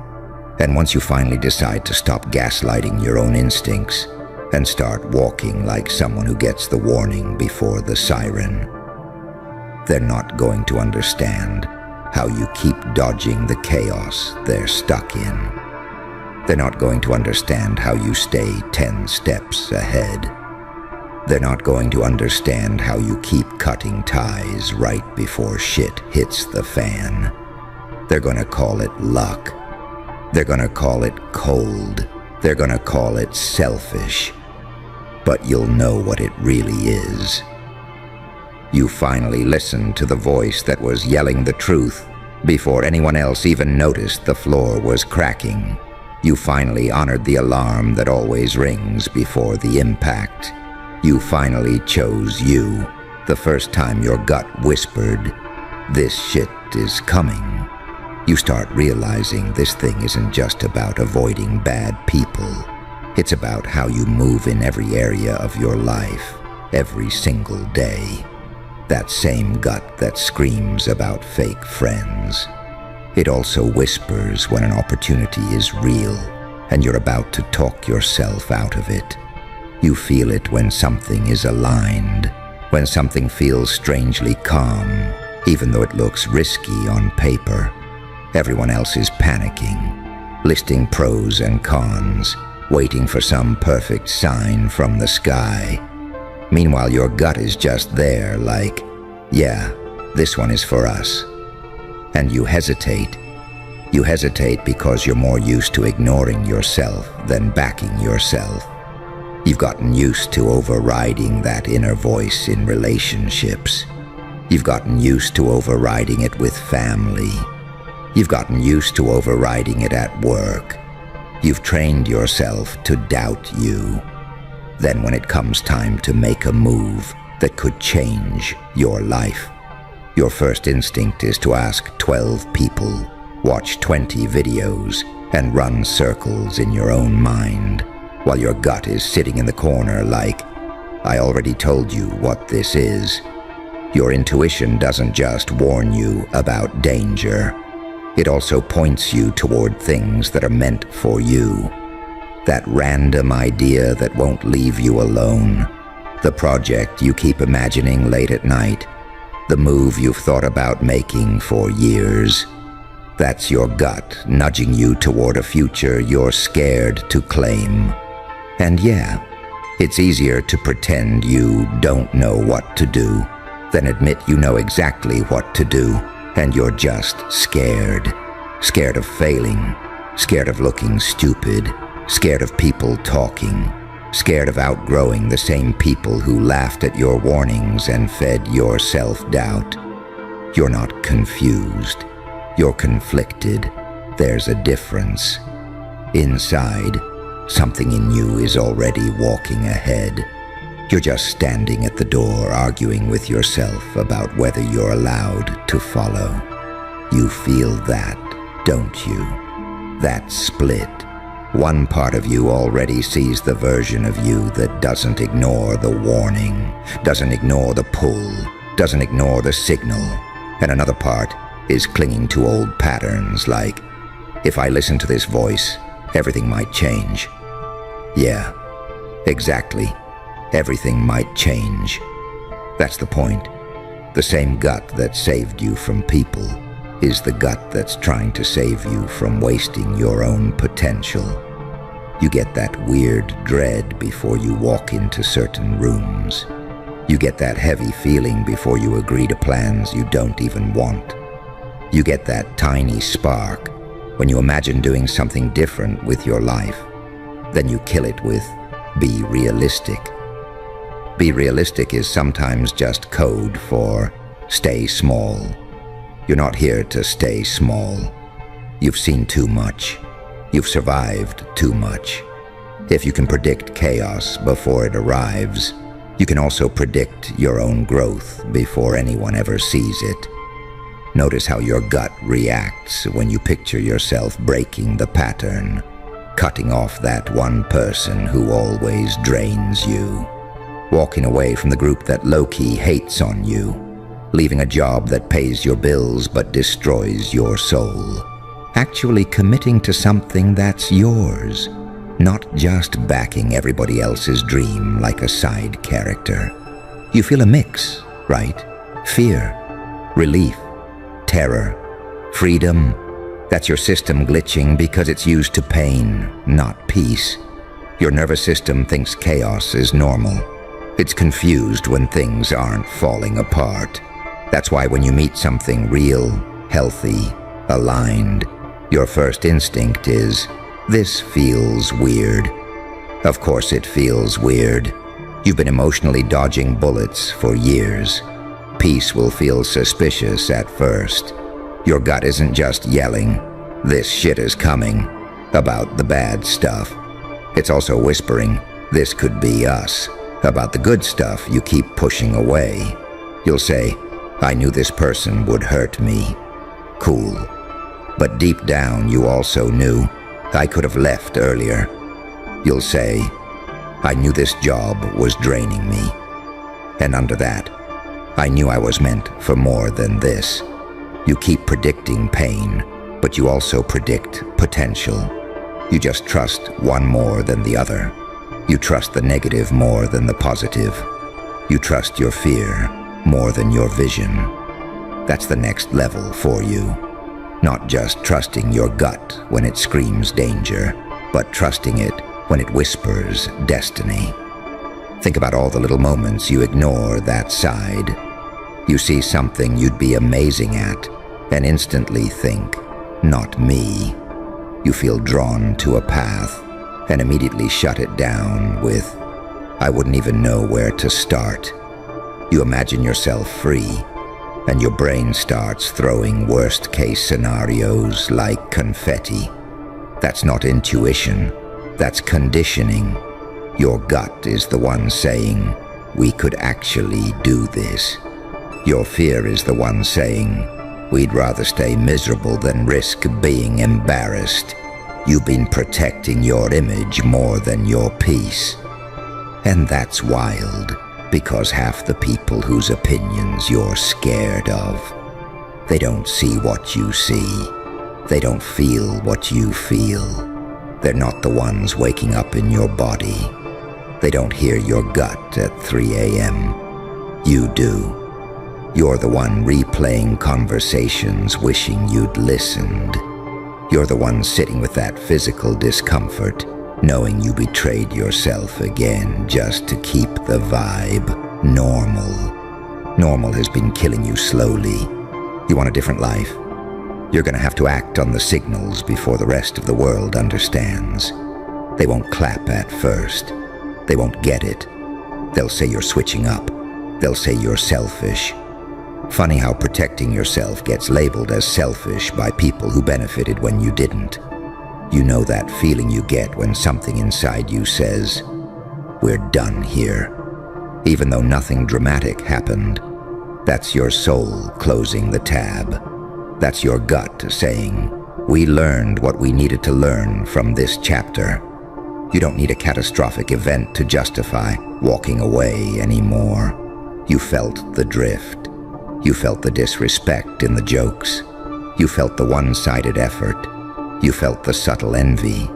And once you finally decide to stop gaslighting your own instincts and start walking like someone who gets the warning before the siren, they're not going to understand how you keep dodging the chaos they're stuck in. They're not going to understand how you stay 10 steps ahead. They're not going to understand how you keep cutting ties right before shit hits the fan. They're gonna call it luck. They're gonna call it cold. They're gonna call it selfish, but you'll know what it really is. You finally listened to the voice that was yelling the truth before anyone else even noticed the floor was cracking. You finally honored the alarm that always rings before the impact. You finally chose you, the first time your gut whispered, "This shit is coming." You start realizing this thing isn't just about avoiding bad people. It's about how you move in every area of your life, every single day. That same gut that screams about fake friends. It also whispers when an opportunity is real and you're about to talk yourself out of it. You feel it when something is aligned, when something feels strangely calm, even though it looks risky on paper. Everyone else is panicking, listing pros and cons, waiting for some perfect sign from the sky. Meanwhile, your gut is just there like, yeah, this one is for us. And you hesitate. You hesitate because you're more used to ignoring yourself than backing yourself. You've gotten used to overriding that inner voice in relationships. You've gotten used to overriding it with family. You've gotten used to overriding it at work. You've trained yourself to doubt you. Then when it comes time to make a move that could change your life, your first instinct is to ask 12 people, watch 20 videos, and run circles in your own mind, while your gut is sitting in the corner like, I already told you what this is. Your intuition doesn't just warn you about danger. It also points you toward things that are meant for you. That random idea that won't leave you alone. The project you keep imagining late at night. The move you've thought about making for years. That's your gut nudging you toward a future you're scared to claim. And yeah, it's easier to pretend you don't know what to do than admit you know exactly what to do and you're just scared. Scared of failing, scared of looking stupid, scared of people talking, scared of outgrowing the same people who laughed at your warnings and fed your self-doubt. You're not confused. You're conflicted. There's a difference. Inside, something in you is already walking ahead. You're just standing at the door arguing with yourself about whether you're allowed to follow. You feel that, don't you? That split. One part of you already sees the version of you that doesn't ignore the warning, doesn't ignore the pull, doesn't ignore the signal, and another part is clinging to old patterns like, if I listen to this voice, everything might change. Yeah, exactly. Everything might change. That's the point. The same gut that saved you from people is the gut that's trying to save you from wasting your own potential. You get that weird dread before you walk into certain rooms. You get that heavy feeling before you agree to plans you don't even want. You get that tiny spark when you imagine doing something different with your life. Then you kill it with, be realistic. Be realistic is sometimes just code for stay small. You're not here to stay small. You've seen too much. You've survived too much. If you can predict chaos before it arrives, you can also predict your own growth before anyone ever sees it. Notice how your gut reacts when you picture yourself breaking the pattern, cutting off that one person who always drains you. Walking away from the group that low-key hates on you, leaving a job that pays your bills but destroys your soul. Actually committing to something that's yours, not just backing everybody else's dream like a side character. You feel a mix, right? Fear, relief, terror, freedom. That's your system glitching because it's used to pain, not peace. Your nervous system thinks chaos is normal. It's confused when things aren't falling apart. That's why when you meet something real, healthy, aligned, your first instinct is, This feels weird. Of course it feels weird. You've been emotionally dodging bullets for years. Peace will feel suspicious at first. Your gut isn't just yelling, "This shit is coming," about the bad stuff. It's also whispering, "This could be us," about the good stuff you keep pushing away. You'll say, "I knew this person would hurt me." Cool. But deep down you also knew, "I could have left earlier." You'll say, "I knew this job was draining me." And under that, "I knew I was meant for more than this." You keep predicting pain, but you also predict potential. You just trust one more than the other. You trust the negative more than the positive. You trust your fear more than your vision. That's the next level for you. Not just trusting your gut when it screams danger, but trusting it when it whispers destiny. Think about all the little moments you ignore that side. You see something you'd be amazing at and instantly think, "Not me." You feel drawn to a path and immediately shut it down with, "I wouldn't even know where to start." You imagine yourself free, and your brain starts throwing worst-case scenarios like confetti. That's not intuition, that's conditioning. Your gut is the one saying, "We could actually do this." Your fear is the one saying, "We'd rather stay miserable than risk being embarrassed." You've been protecting your image more than your peace. And that's wild, because half the people whose opinions you're scared of, they don't see what you see. They don't feel what you feel. They're not the ones waking up in your body. They don't hear your gut at 3 a.m. You do. You're the one replaying conversations wishing you'd listened. You're the one sitting with that physical discomfort, knowing you betrayed yourself again just to keep the vibe normal. Normal has been killing you slowly. You want a different life? You're gonna have to act on the signals before the rest of the world understands. They won't clap at first. They won't get it. They'll say you're switching up. They'll say you're selfish. Funny how protecting yourself gets labeled as selfish by people who benefited when you didn't. You know that feeling you get when something inside you says, "We're done here." Even though nothing dramatic happened, that's your soul closing the tab. That's your gut saying, "We learned what we needed to learn from this chapter." You don't need a catastrophic event to justify walking away anymore. You felt the drift. You felt the disrespect in the jokes. You felt the one-sided effort. You felt the subtle envy.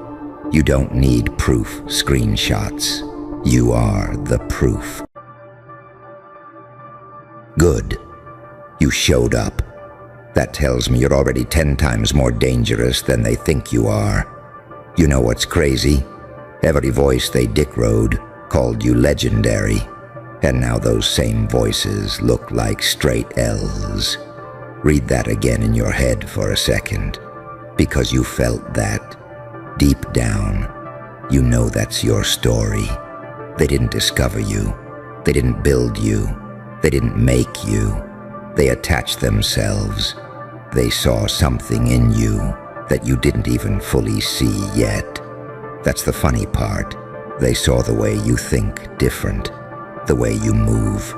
You don't need proof screenshots. You are the proof. Good. You showed up. That tells me you're already 10 times more dangerous than they think you are. You know what's crazy? Every voice they dickrode called you legendary. And now those same voices look like straight L's. Read that again in your head for a second, because you felt that. Deep down, you know that's your story. They didn't discover you. They didn't build you. They didn't make you. They attached themselves. They saw something in you that you didn't even fully see yet. That's the funny part. They saw the way you think different. The way you move,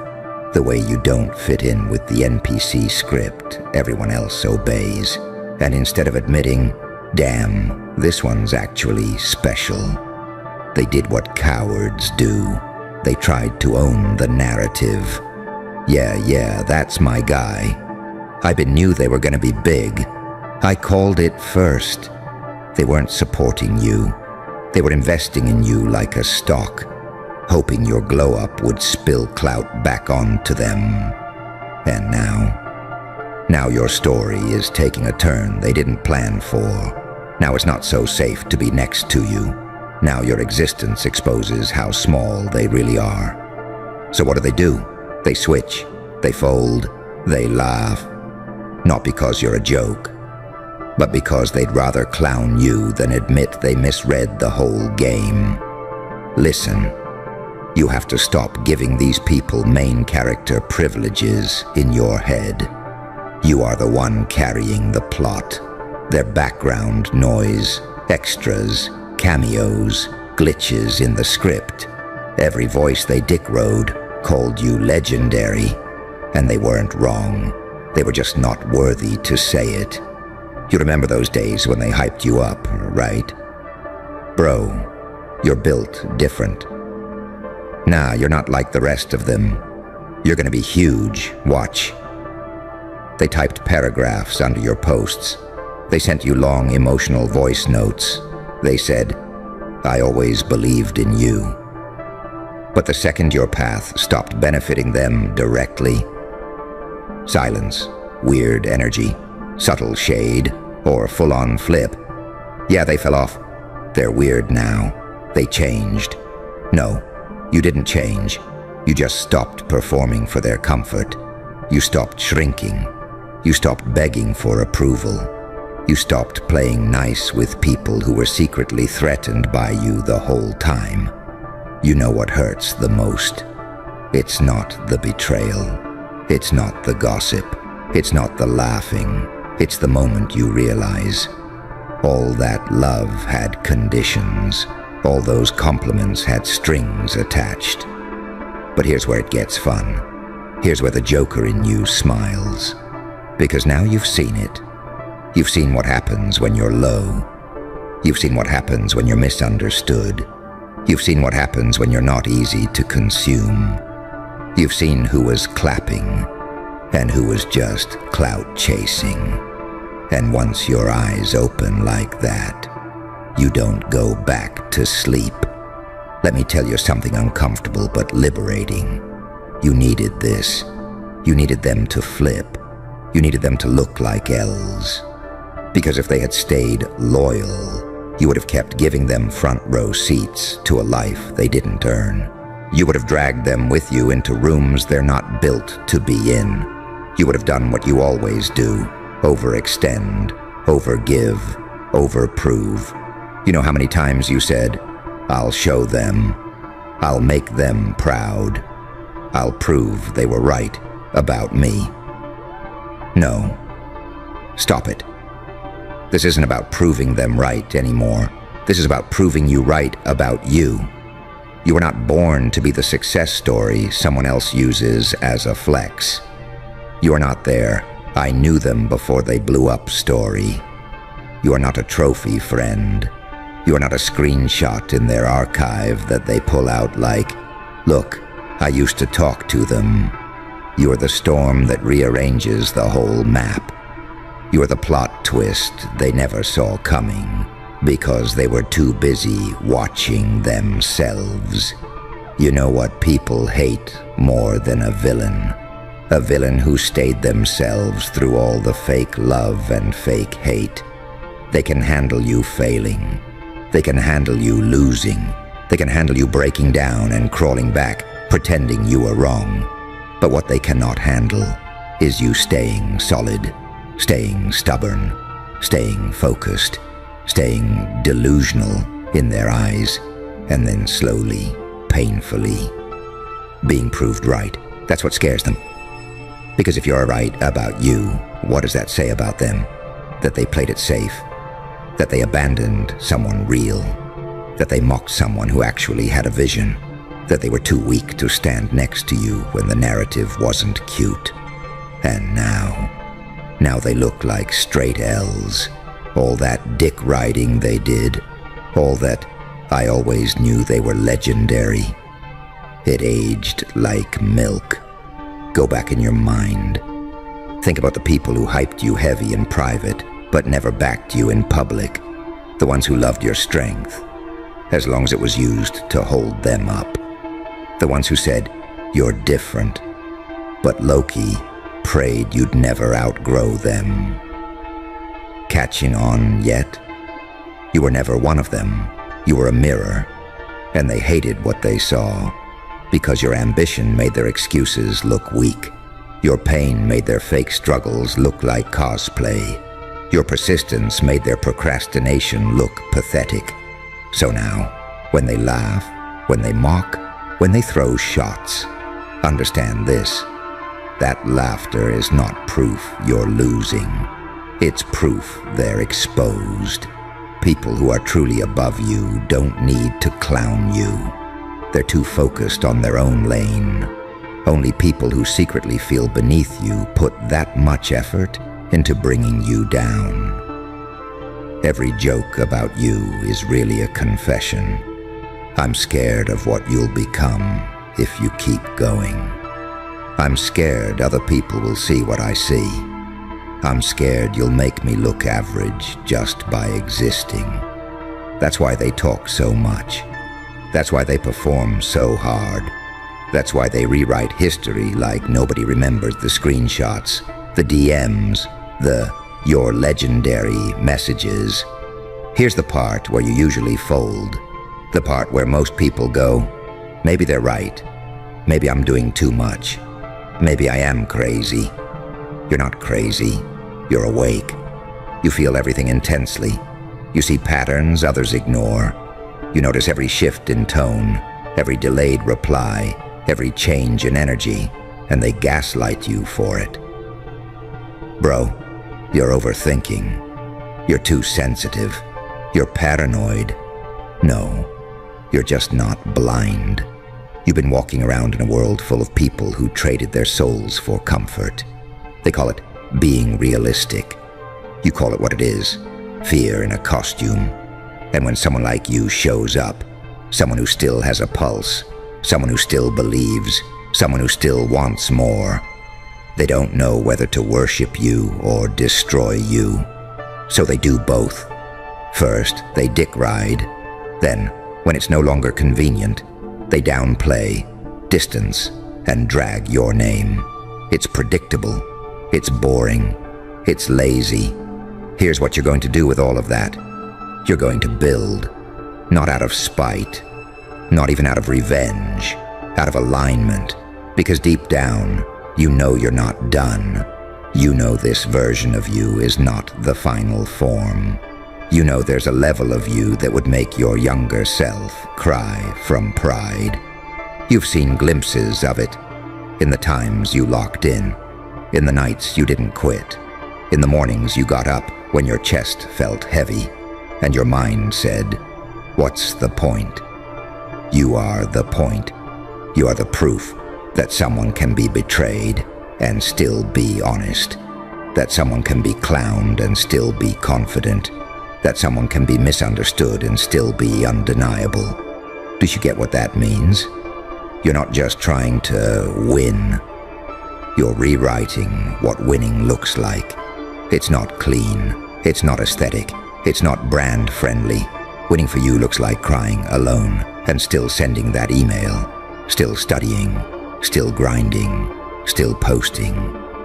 the way you don't fit in with the NPC script everyone else obeys, and instead of admitting, "Damn, this one's actually special," they did what cowards do. They tried to own the narrative. Yeah, that's my guy. I knew they were gonna be big. I called it first. They weren't supporting you. They were investing in you like a stock, hoping your glow-up would spill clout back onto them. And now your story is taking a turn they didn't plan for. Now it's not so safe to be next to you. Now your existence exposes how small they really are. So what do? They switch, they fold, they laugh. Not because you're a joke, but because they'd rather clown you than admit they misread the whole game. Listen, you have to stop giving these people main character privileges in your head. You are the one carrying the plot. Their background noise, extras, cameos, glitches in the script. Every voice they dickrode called you legendary, and they weren't wrong. They were just not worthy to say it. You remember those days when they hyped you up, right? Bro, you're built different. Nah, you're not like the rest of them. You're gonna be huge, watch. They typed paragraphs under your posts. They sent you long emotional voice notes. They said, "I always believed in you." But the second your path stopped benefiting them directly, silence, weird energy, subtle shade, or full-on flip. Yeah, they fell off. They're weird now. They changed. No, you didn't change. You just stopped performing for their comfort. You stopped shrinking. You stopped begging for approval. You stopped playing nice with people who were secretly threatened by you the whole time. You know what hurts the most. It's not the betrayal. It's not the gossip. It's not the laughing. It's the moment you realize all that love had conditions. All those compliments had strings attached. But here's where it gets fun. Here's where the Joker in you smiles. Because now you've seen it. You've seen what happens when you're low. You've seen what happens when you're misunderstood. You've seen what happens when you're not easy to consume. You've seen who was clapping and who was just clout chasing. And once your eyes open like that, you don't go back to sleep. Let me tell you something uncomfortable but liberating. You needed this. You needed them to flip. You needed them to look like L's. Because if they had stayed loyal, you would have kept giving them front row seats to a life they didn't earn. You would have dragged them with you into rooms they're not built to be in. You would have done what you always do. Overextend, overgive, overprove. You know how many times you said, "I'll show them. I'll make them proud. I'll prove they were right about me." No. Stop it. This isn't about proving them right anymore. This is about proving you right about you. You were not born to be the success story someone else uses as a flex. You are not their "I knew them before they blew up" story. You are not a trophy friend. You are not a screenshot in their archive that they pull out like, "Look, I used to talk to them." You are the storm that rearranges the whole map. You are the plot twist they never saw coming because they were too busy watching themselves. You know what people hate more than a villain? A villain who stayed themselves through all the fake love and fake hate. They can handle you failing. They can handle you losing. They can handle you breaking down and crawling back, pretending you were wrong. But what they cannot handle is you staying solid, staying stubborn, staying focused, staying delusional in their eyes, and then slowly, painfully, being proved right. That's what scares them. Because if you're right about you, what does that say about them? That they played it safe, that they abandoned someone real, that they mocked someone who actually had a vision, that they were too weak to stand next to you when the narrative wasn't cute. And now they look like straight L's. All that dick riding they did, all that "I always knew they were legendary," it aged like milk. Go back in your mind. Think about the people who hyped you heavy in private, but never backed you in public. The ones who loved your strength, as long as it was used to hold them up. The ones who said, "You're different," but low-key prayed you'd never outgrow them. Catching on yet? You were never one of them. You were a mirror, and they hated what they saw, because your ambition made their excuses look weak. Your pain made their fake struggles look like cosplay. Your persistence made their procrastination look pathetic. So now, when they laugh, when they mock, when they throw shots, understand this: that laughter is not proof you're losing. It's proof they're exposed. People who are truly above you don't need to clown you. They're too focused on their own lane. Only people who secretly feel beneath you put that much effort into bringing you down. Every joke about you is really a confession. I'm scared of what you'll become if you keep going. I'm scared other people will see what I see. I'm scared you'll make me look average just by existing. That's why they talk so much. That's why they perform so hard. That's why they rewrite history like nobody remembers the screenshots, the DMs, your legendary messages. Here's the part where you usually fold. The part where most people go, maybe they're right. Maybe I'm doing too much. Maybe I am crazy. You're not crazy. You're awake. You feel everything intensely. You see patterns others ignore. You notice every shift in tone, every delayed reply, every change in energy, and they gaslight you for it. Bro, you're overthinking. You're too sensitive. You're paranoid. No, you're just not blind. You've been walking around in a world full of people who traded their souls for comfort. They call it being realistic. You call it what it is, fear in a costume. And when someone like you shows up, someone who still has a pulse, someone who still believes, someone who still wants more, they don't know whether to worship you or destroy you. So they do both. First, they dick ride. Then, when it's no longer convenient, they downplay, distance, and drag your name. It's predictable. It's boring. It's lazy. Here's what you're going to do with all of that. You're going to build. Not out of spite. Not even out of revenge. Out of alignment. Because deep down, you know you're not done. You know this version of you is not the final form. You know there's a level of you that would make your younger self cry from pride. You've seen glimpses of it. In the times you locked in the nights you didn't quit, in the mornings you got up when your chest felt heavy, and your mind said, "What's the point?" You are the point. You are the proof that someone can be betrayed and still be honest, that someone can be clowned and still be confident, that someone can be misunderstood and still be undeniable. Do you get what that means? You're not just trying to win. You're rewriting what winning looks like. It's not clean. It's not aesthetic. It's not brand friendly. Winning for you looks like crying alone and still sending that email, still studying, still grinding, still posting,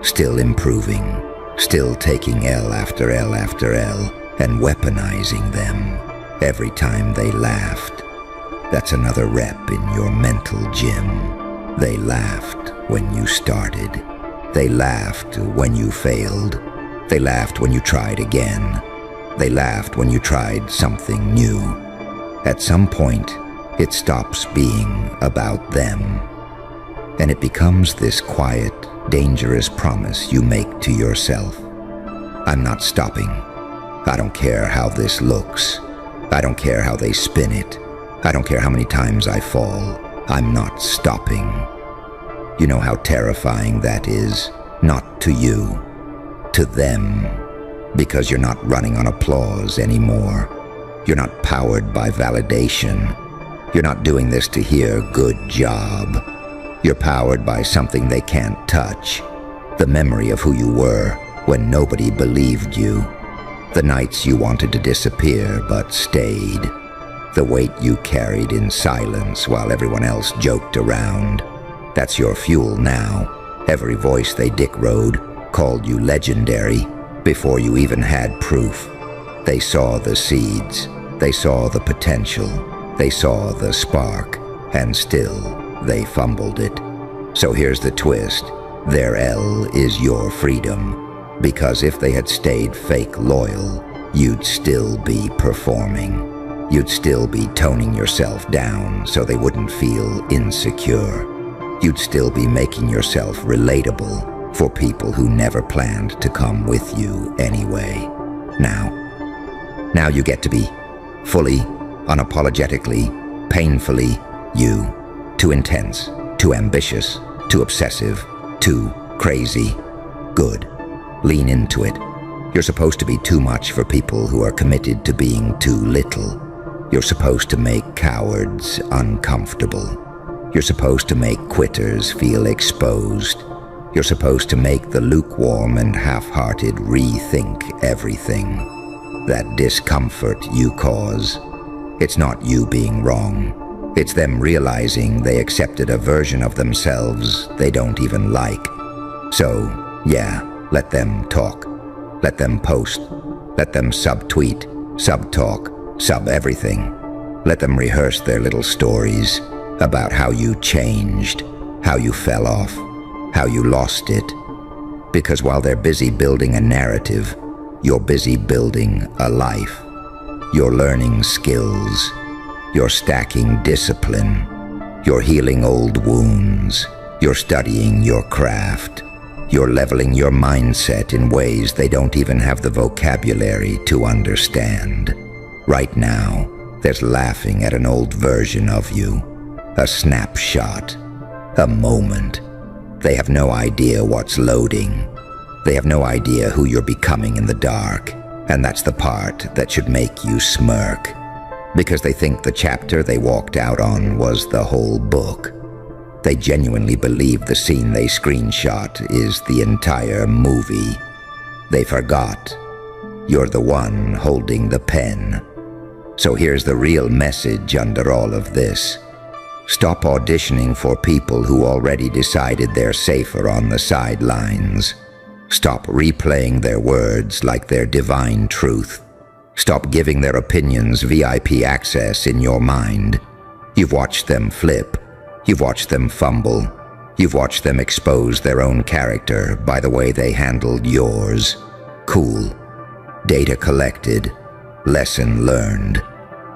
still improving, still taking L after L after L and weaponizing them every time they laughed. That's another rep in your mental gym. They laughed when you started. They laughed when you failed. They laughed when you tried again. They laughed when you tried something new. At some point, it stops being about them, and it becomes this quiet, dangerous promise you make to yourself. I'm not stopping. I don't care how this looks. I don't care how they spin it. I don't care how many times I fall. I'm not stopping. You know how terrifying that is? Not to you, to them. Because you're not running on applause anymore. You're not powered by validation. You're not doing this to hear "good job." You're powered by something they can't touch. The memory of who you were when nobody believed you. The nights you wanted to disappear but stayed. The weight you carried in silence while everyone else joked around. That's your fuel now. Every voice they dick rode called you legendary before you even had proof. They saw the seeds. They saw the potential. They saw the spark. And still, they fumbled it. So here's the twist. Their L is your freedom. Because if they had stayed fake loyal, you'd still be performing. You'd still be toning yourself down so they wouldn't feel insecure. You'd still be making yourself relatable for people who never planned to come with you anyway. Now you get to be fully, unapologetically, painfully you. Too intense, too ambitious, too obsessive, too crazy. Good. Lean into it. You're supposed to be too much for people who are committed to being too little. You're supposed to make cowards uncomfortable. You're supposed to make quitters feel exposed. You're supposed to make the lukewarm and half-hearted rethink everything. That discomfort you cause, it's not you being wrong. It's them realizing they accepted a version of themselves they don't even like. So, yeah, let them talk. Let them post. Let them subtweet, sub-talk, sub-everything. Let them rehearse their little stories about how you changed, how you fell off, how you lost it. Because while they're busy building a narrative, you're busy building a life. You're learning skills. You're stacking discipline. You're healing old wounds. You're studying your craft. You're leveling your mindset in ways they don't even have the vocabulary to understand. Right now, there's laughing at an old version of you. A snapshot. A moment. They have no idea what's loading. They have no idea who you're becoming in the dark. And that's the part that should make you smirk. Because they think the chapter they walked out on was the whole book. They genuinely believe the scene they screenshot is the entire movie. They forgot. You're the one holding the pen. So here's the real message under all of this. Stop auditioning for people who already decided they're safer on the sidelines. Stop replaying their words like they're divine truth. Stop giving their opinions VIP access in your mind. You've watched them flip. You've watched them fumble. You've watched them expose their own character by the way they handled yours. Cool. Data collected. Lesson learned.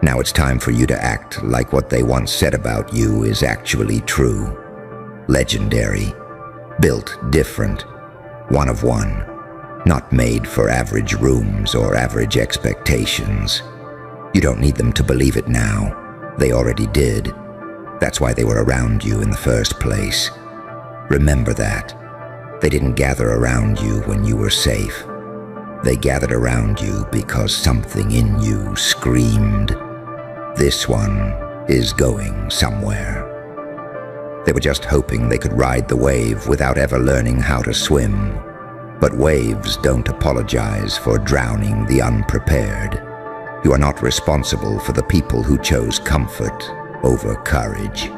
Now it's time for you to act like what they once said about you is actually true. Legendary. Built different. One of one. Not made for average rooms or average expectations. You don't need them to believe it now. They already did. That's why they were around you in the first place. Remember that. They didn't gather around you when you were safe. They gathered around you because something in you screamed, "This one is going somewhere." They were just hoping they could ride the wave without ever learning how to swim. But waves don't apologize for drowning the unprepared. You are not responsible for the people who chose comfort over courage.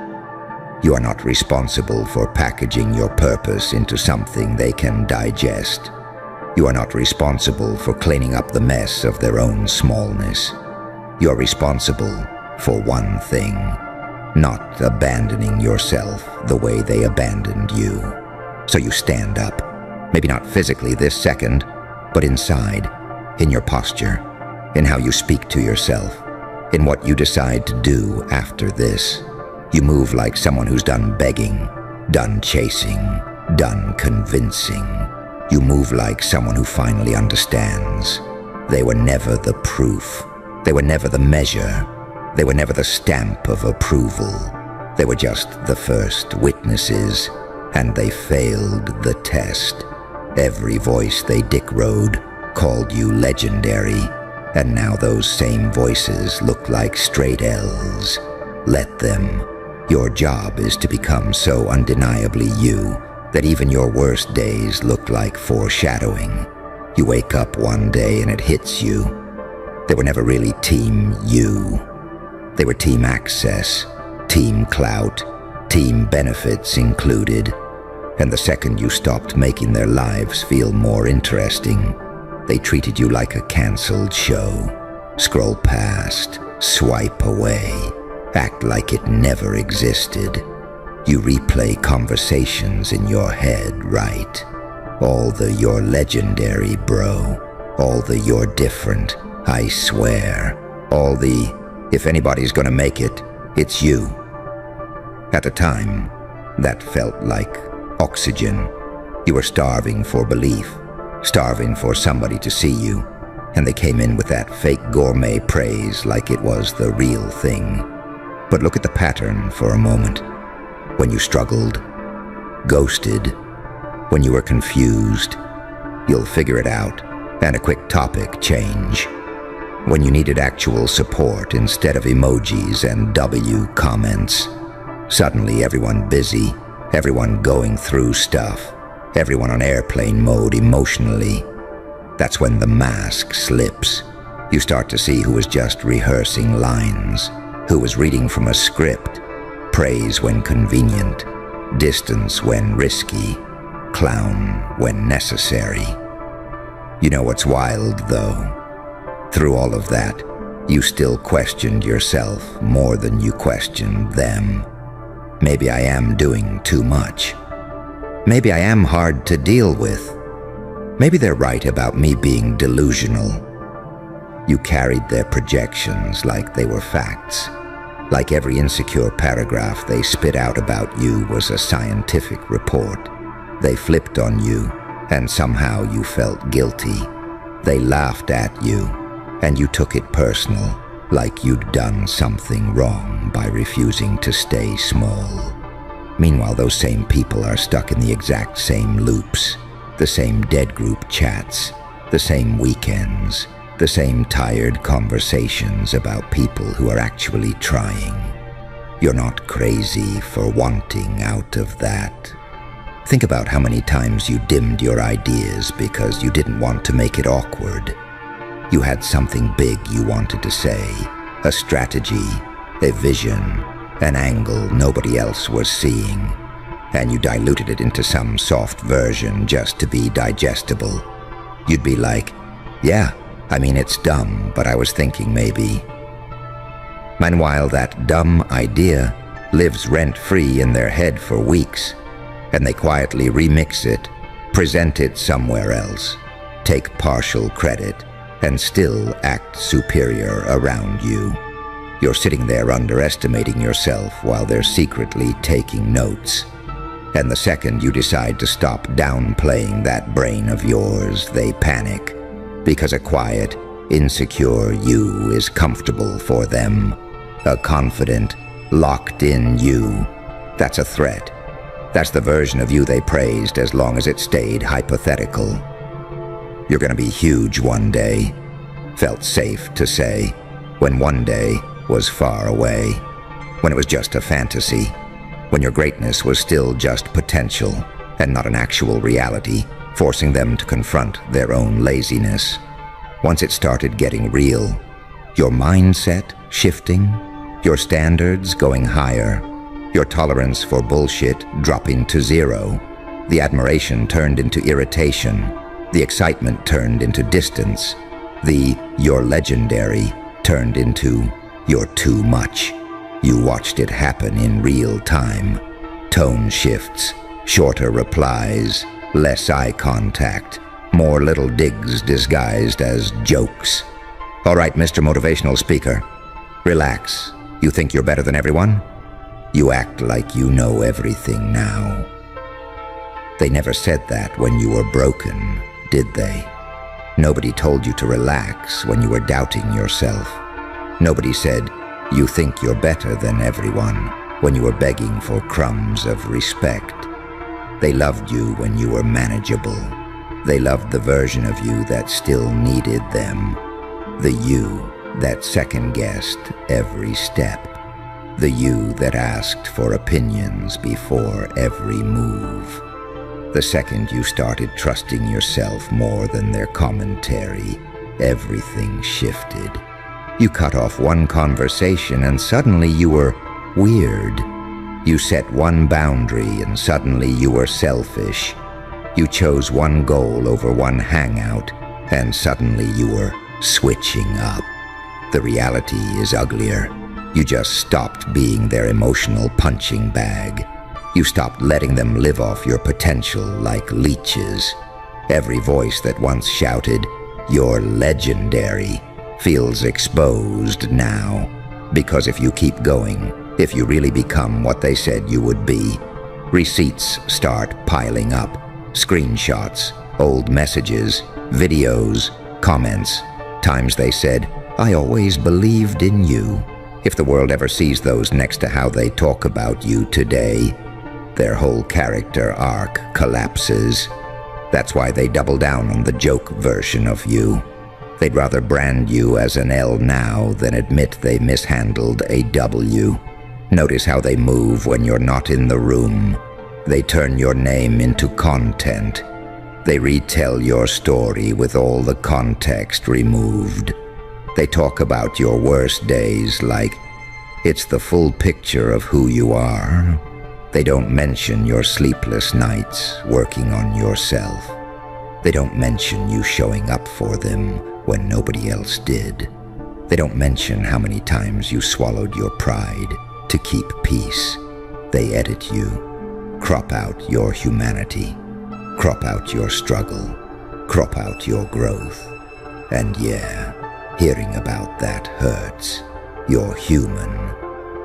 You are not responsible for packaging your purpose into something they can digest. You are not responsible for cleaning up the mess of their own smallness. You are responsible for one thing: not abandoning yourself the way they abandoned you. So you stand up. Maybe not physically this second, but inside, in your posture, in how you speak to yourself, in what you decide to do after this. You move like someone who's done begging, done chasing, done convincing. You move like someone who finally understands. They were never the proof. They were never the measure. They were never the stamp of approval. They were just the first witnesses, and they failed the test. Every voice they dick-rode called you legendary, and now those same voices look like straight L's. Let them. Your job is to become so undeniably you that even your worst days look like foreshadowing. You wake up one day and it hits you. They were never really Team You. They were Team Access, Team Clout, Team Benefits included. And the second you stopped making their lives feel more interesting, they treated you like a canceled show. Scroll past, swipe away, act like it never existed. You replay conversations in your head, right? All the "you're legendary, bro." All the "you're different, I swear." All the "if anybody's gonna make it, it's you." At the time, that felt like oxygen. You were starving for belief, starving for somebody to see you, and they came in with that fake gourmet praise like it was the real thing. But look at the pattern for a moment. When you struggled, ghosted, when you were confused, you'll figure it out, and a quick topic change. When you needed actual support instead of emojis and W comments, suddenly everyone busy, everyone going through stuff, everyone on airplane mode emotionally. That's when the mask slips. You start to see who was just rehearsing lines, who was reading from a script, praise when convenient, distance when risky, clown when necessary. You know what's wild, though? Through all of that, you still questioned yourself more than you questioned them. Maybe I am doing too much. Maybe I am hard to deal with. Maybe they're right about me being delusional. You carried their projections like they were facts, like every insecure paragraph they spit out about you was a scientific report. They flipped on you, and somehow you felt guilty. They laughed at you, and you took it personal, like you'd done something wrong by refusing to stay small. Meanwhile, those same people are stuck in the exact same loops, the same dead group chats, the same weekends, the same tired conversations about people who are actually trying. You're not crazy for wanting out of that. Think about how many times you dimmed your ideas because you didn't want to make it awkward. You had something big you wanted to say, a strategy, a vision, an angle nobody else was seeing, and you diluted it into some soft version just to be digestible. You'd be like, "Yeah, I mean, it's dumb, but I was thinking maybe." Meanwhile, that dumb idea lives rent-free in their head for weeks, and they quietly remix it, present it somewhere else, take partial credit, and still act superior around you. You're sitting there underestimating yourself while they're secretly taking notes. And the second you decide to stop downplaying that brain of yours, they panic, because a quiet, insecure you is comfortable for them. A confident, locked-in you, that's a threat. That's the version of you they praised as long as it stayed hypothetical. You're gonna be huge one day, felt safe to say, when one day was far away, when it was just a fantasy, when your greatness was still just potential and not an actual reality, forcing them to confront their own laziness. Once it started getting real, your mindset shifting, your standards going higher, your tolerance for bullshit dropping to zero, the admiration turned into irritation, the excitement turned into distance, the "you're legendary" turned into "you're too much." You watched it happen in real time. Tone shifts, shorter replies, less eye contact, more little digs disguised as jokes. "All right, Mr. Motivational Speaker, relax. You think you're better than everyone? You act like you know everything now." They never said that when you were broken, did they? Nobody told you to relax when you were doubting yourself. Nobody said, "You think you're better than everyone," when you were begging for crumbs of respect. They loved you when you were manageable. They loved the version of you that still needed them. The you that second-guessed every step. The you that asked for opinions before every move. The second you started trusting yourself more than their commentary, everything shifted. You cut off one conversation and suddenly you were weird. You set one boundary and suddenly you were selfish. You chose one goal over one hangout and suddenly you were switching up. The reality is uglier. You just stopped being their emotional punching bag. You stopped letting them live off your potential like leeches. Every voice that once shouted, "You're legendary," feels exposed now. Because if you keep going, if you really become what they said you would be, receipts start piling up. Screenshots, old messages, videos, comments, times they said, "I always believed in you." If the world ever sees those next to how they talk about you today, their whole character arc collapses. That's why they double down on the joke version of you. They'd rather brand you as an L now than admit they mishandled a W. Notice how they move when you're not in the room. They turn your name into content. They retell your story with all the context removed. They talk about your worst days like it's the full picture of who you are. They don't mention your sleepless nights working on yourself. They don't mention you showing up for them when nobody else did. They don't mention how many times you swallowed your pride to keep peace. They edit you, crop out your humanity, crop out your struggle, crop out your growth. And yeah, hearing about that hurts. You're human.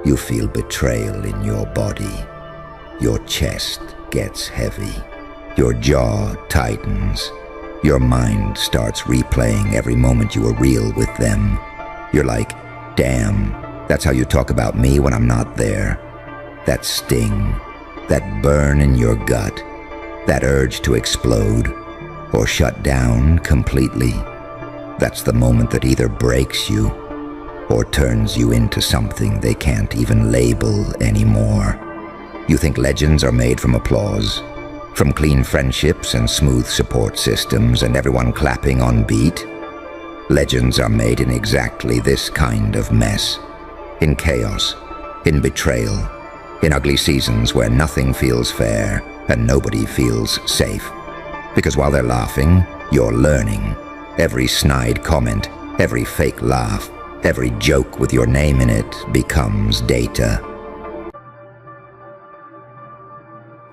You feel betrayal in your body. Your chest gets heavy. Your jaw tightens. Your mind starts replaying every moment you were real with them. You're like, damn, that's how you talk about me when I'm not there. That sting, that burn in your gut, that urge to explode or shut down completely. That's the moment that either breaks you or turns you into something they can't even label anymore. You think legends are made from applause? From clean friendships and smooth support systems and everyone clapping on beat? Legends are made in exactly this kind of mess. In chaos, in betrayal, in ugly seasons where nothing feels fair and nobody feels safe. Because while they're laughing, you're learning. Every snide comment, every fake laugh, every joke with your name in it becomes data.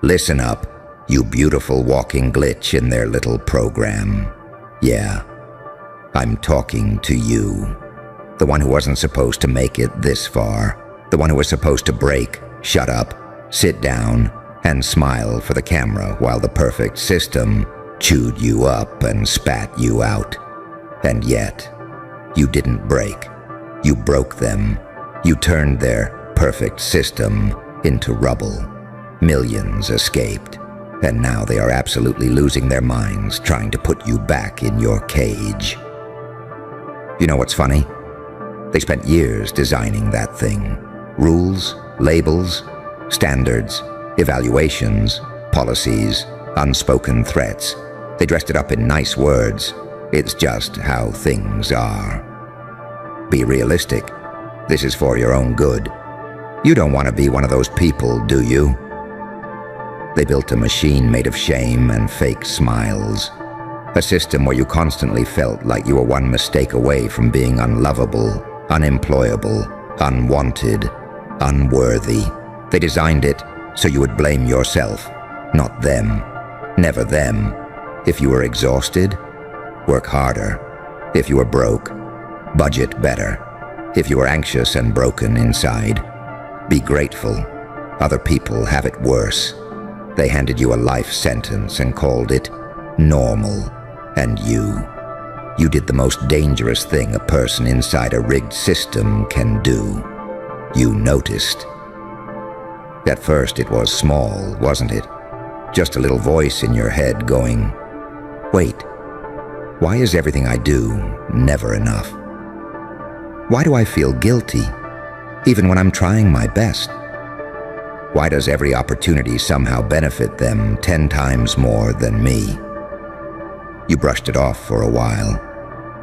Listen up, you beautiful walking glitch in their little program. Yeah, I'm talking to you. The one who wasn't supposed to make it this far. The one who was supposed to break, shut up, sit down, and smile for the camera while the perfect system chewed you up and spat you out. And yet, you didn't break. You broke them. You turned their perfect system into rubble. Millions escaped, and now they are absolutely losing their minds trying to put you back in your cage. You know what's funny? They spent years designing that thing. Rules, labels, standards, evaluations, policies, unspoken threats. They dressed it up in nice words. It's just how things are. Be realistic. This is for your own good. You don't want to be one of those people, do you? They built a machine made of shame and fake smiles. A system where you constantly felt like you were one mistake away from being unlovable, unemployable, unwanted, unworthy. They designed it so you would blame yourself, not them. Never them. If you were exhausted, work harder. If you were broke, budget better. If you were anxious and broken inside, be grateful. Other people have it worse. They handed you a life sentence and called it normal. And you did the most dangerous thing a person inside a rigged system can do. You noticed. At first it was small, wasn't it? Just a little voice in your head going, wait, why is everything I do never enough? Why do I feel guilty, even when I'm trying my best? Why does every opportunity somehow benefit them 10 times more than me? You brushed it off for a while.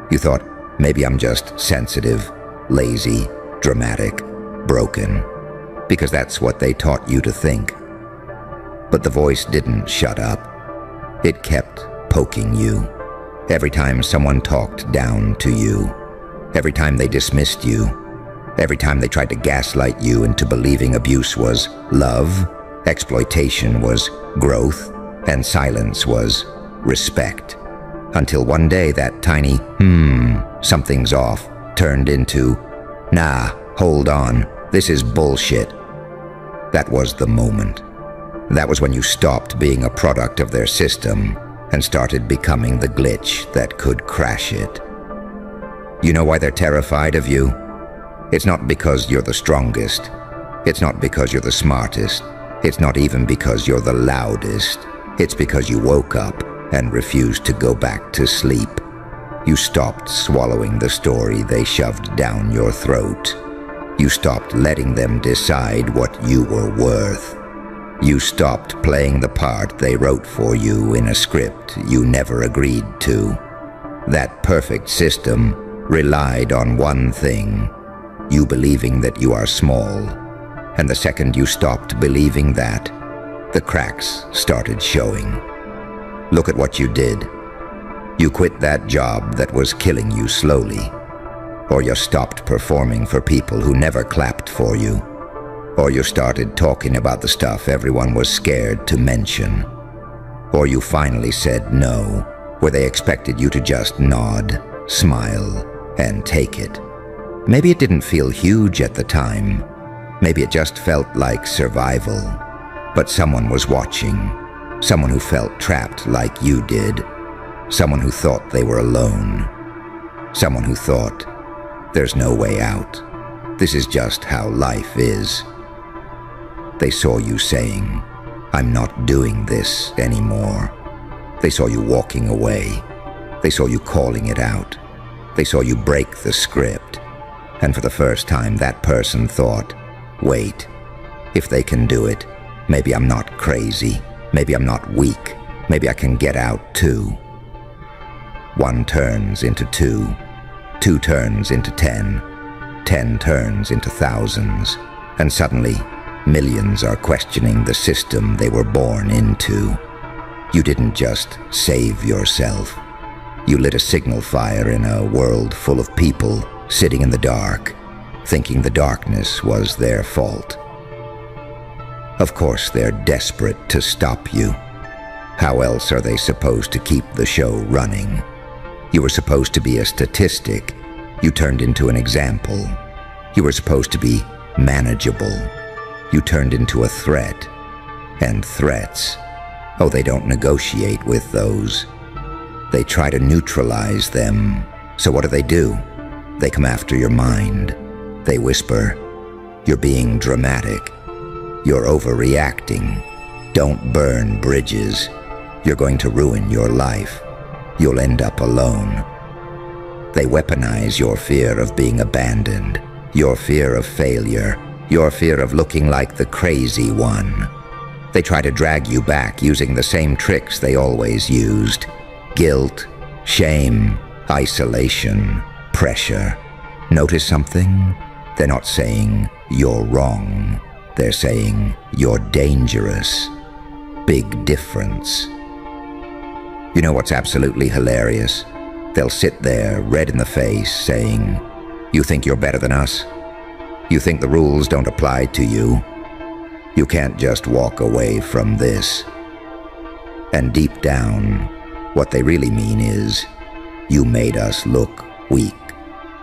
You thought, maybe I'm just sensitive, lazy, dramatic, broken, because that's what they taught you to think. But the voice didn't shut up. It kept poking you. Every time someone talked down to you, every time they dismissed you, every time they tried to gaslight you into believing abuse was love, exploitation was growth, and silence was respect. Until one day that tiny, something's off, turned into, nah, hold on, this is bullshit. That was the moment. That was when you stopped being a product of their system and started becoming the glitch that could crash it. You know why they're terrified of you? It's not because you're the strongest. It's not because you're the smartest. It's not even because you're the loudest. It's because you woke up and refused to go back to sleep. You stopped swallowing the story they shoved down your throat. You stopped letting them decide what you were worth. You stopped playing the part they wrote for you in a script you never agreed to. That perfect system relied on one thing, you believing that you are small. And the second you stopped believing that, the cracks started showing. Look at what you did. You quit that job that was killing you slowly. Or you stopped performing for people who never clapped for you. Or you started talking about the stuff everyone was scared to mention. Or you finally said no, where they expected you to just nod, smile, and take it. Maybe it didn't feel huge at the time. Maybe it just felt like survival. But someone was watching. Someone who felt trapped like you did. Someone who thought they were alone. Someone who thought, there's no way out. This is just how life is. They saw you saying, I'm not doing this anymore. They saw you walking away. They saw you calling it out. They saw you break the script. And for the first time, that person thought, wait, if they can do it, maybe I'm not crazy. Maybe I'm not weak. Maybe I can get out too. One turns into two. Two turns into 10. 10 turns into thousands. And suddenly, millions are questioning the system they were born into. You didn't just save yourself. You lit a signal fire in a world full of people sitting in the dark, thinking the darkness was their fault. Of course, they're desperate to stop you. How else are they supposed to keep the show running? You were supposed to be a statistic. You turned into an example. You were supposed to be manageable. You turned into a threat. And threats, oh, they don't negotiate with those. They try to neutralize them. So what do? They come after your mind. They whisper, you're being dramatic. You're overreacting. Don't burn bridges. You're going to ruin your life. You'll end up alone. They weaponize your fear of being abandoned, your fear of failure, your fear of looking like the crazy one. They try to drag you back using the same tricks they always used. Guilt, shame, isolation, pressure. Notice something? They're not saying you're wrong. They're saying you're dangerous. Big difference. You know what's absolutely hilarious? They'll sit there, red in the face, saying, you think you're better than us? You think the rules don't apply to you? You can't just walk away from this. And deep down, what they really mean is, you made us look weak.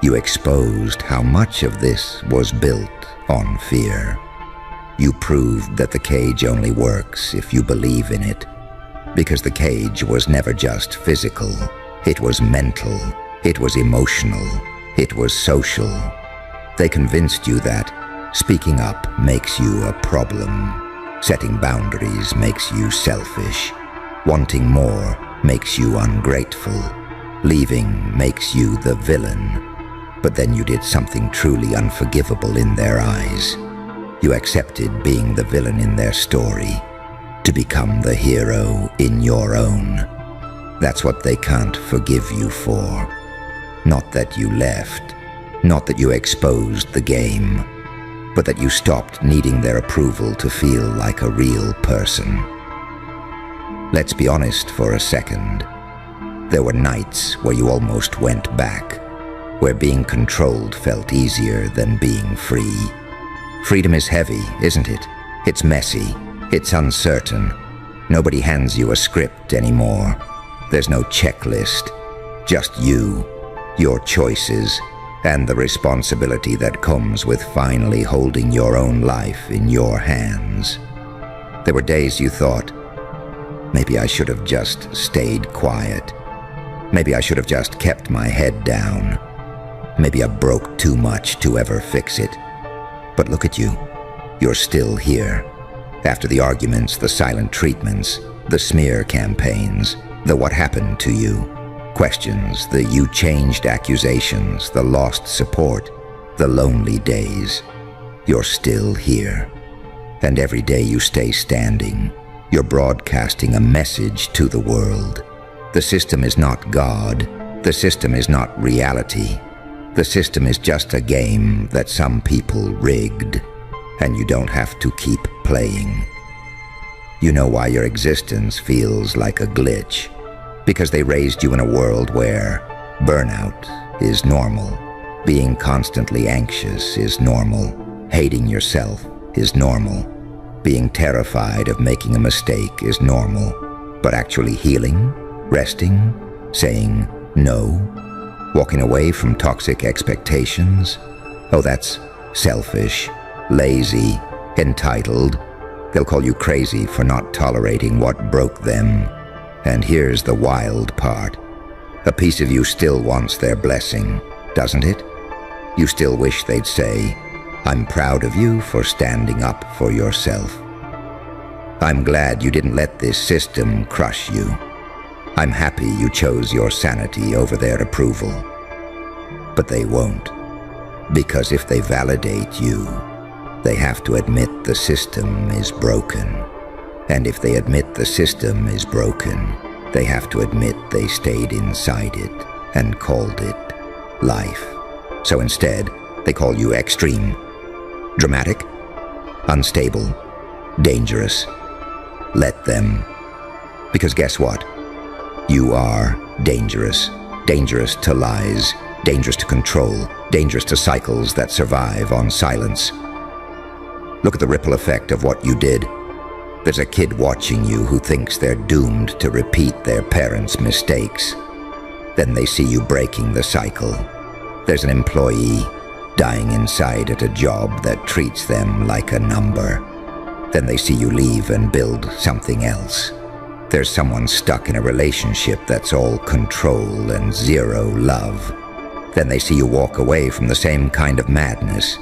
You exposed how much of this was built on fear. You proved that the cage only works if you believe in it. Because the cage was never just physical. It was mental. It was emotional. It was social. They convinced you that speaking up makes you a problem. Setting boundaries makes you selfish. Wanting more makes you ungrateful. Leaving makes you the villain. But then you did something truly unforgivable in their eyes. You accepted being the villain in their story, to become the hero in your own. That's what they can't forgive you for. Not that you left, not that you exposed the game, but that you stopped needing their approval to feel like a real person. Let's be honest for a second. There were nights where you almost went back, where being controlled felt easier than being free. Freedom is heavy, isn't it? It's messy. It's uncertain. Nobody hands you a script anymore. There's no checklist, just you, your choices, and the responsibility that comes with finally holding your own life in your hands. There were days you thought, maybe I should have just stayed quiet. Maybe I should have just kept my head down. Maybe I broke too much to ever fix it. But look at you. You're still here. After the arguments, the silent treatments, the smear campaigns, the what happened to you questions, the you changed accusations, the lost support, the lonely days. You're still here. And every day you stay standing, you're broadcasting a message to the world. The system is not God. The system is not reality. The system is just a game that some people rigged, and you don't have to keep playing. You know why your existence feels like a glitch, because they raised you in a world where burnout is normal, being constantly anxious is normal, hating yourself is normal, being terrified of making a mistake is normal, but actually healing, resting, saying no, walking away from toxic expectations, oh, that's selfish, lazy, entitled. They'll call you crazy for not tolerating what broke them. And here's the wild part. A piece of you still wants their blessing, doesn't it? You still wish they'd say, I'm proud of you for standing up for yourself. I'm glad you didn't let this system crush you. I'm happy you chose your sanity over their approval. But they won't, because if they validate you, they have to admit the system is broken. And if they admit the system is broken, they have to admit they stayed inside it and called it life. So instead, they call you extreme, dramatic, unstable, dangerous. Let them. Because guess what? You are dangerous. Dangerous to lies, dangerous to control, dangerous to cycles that survive on silence. Look at the ripple effect of what you did. There's a kid watching you who thinks they're doomed to repeat their parents' mistakes. Then they see you breaking the cycle. There's an employee dying inside at a job that treats them like a number. Then they see you leave and build something else. There's someone stuck in a relationship that's all control and zero love. Then they see you walk away from the same kind of madness,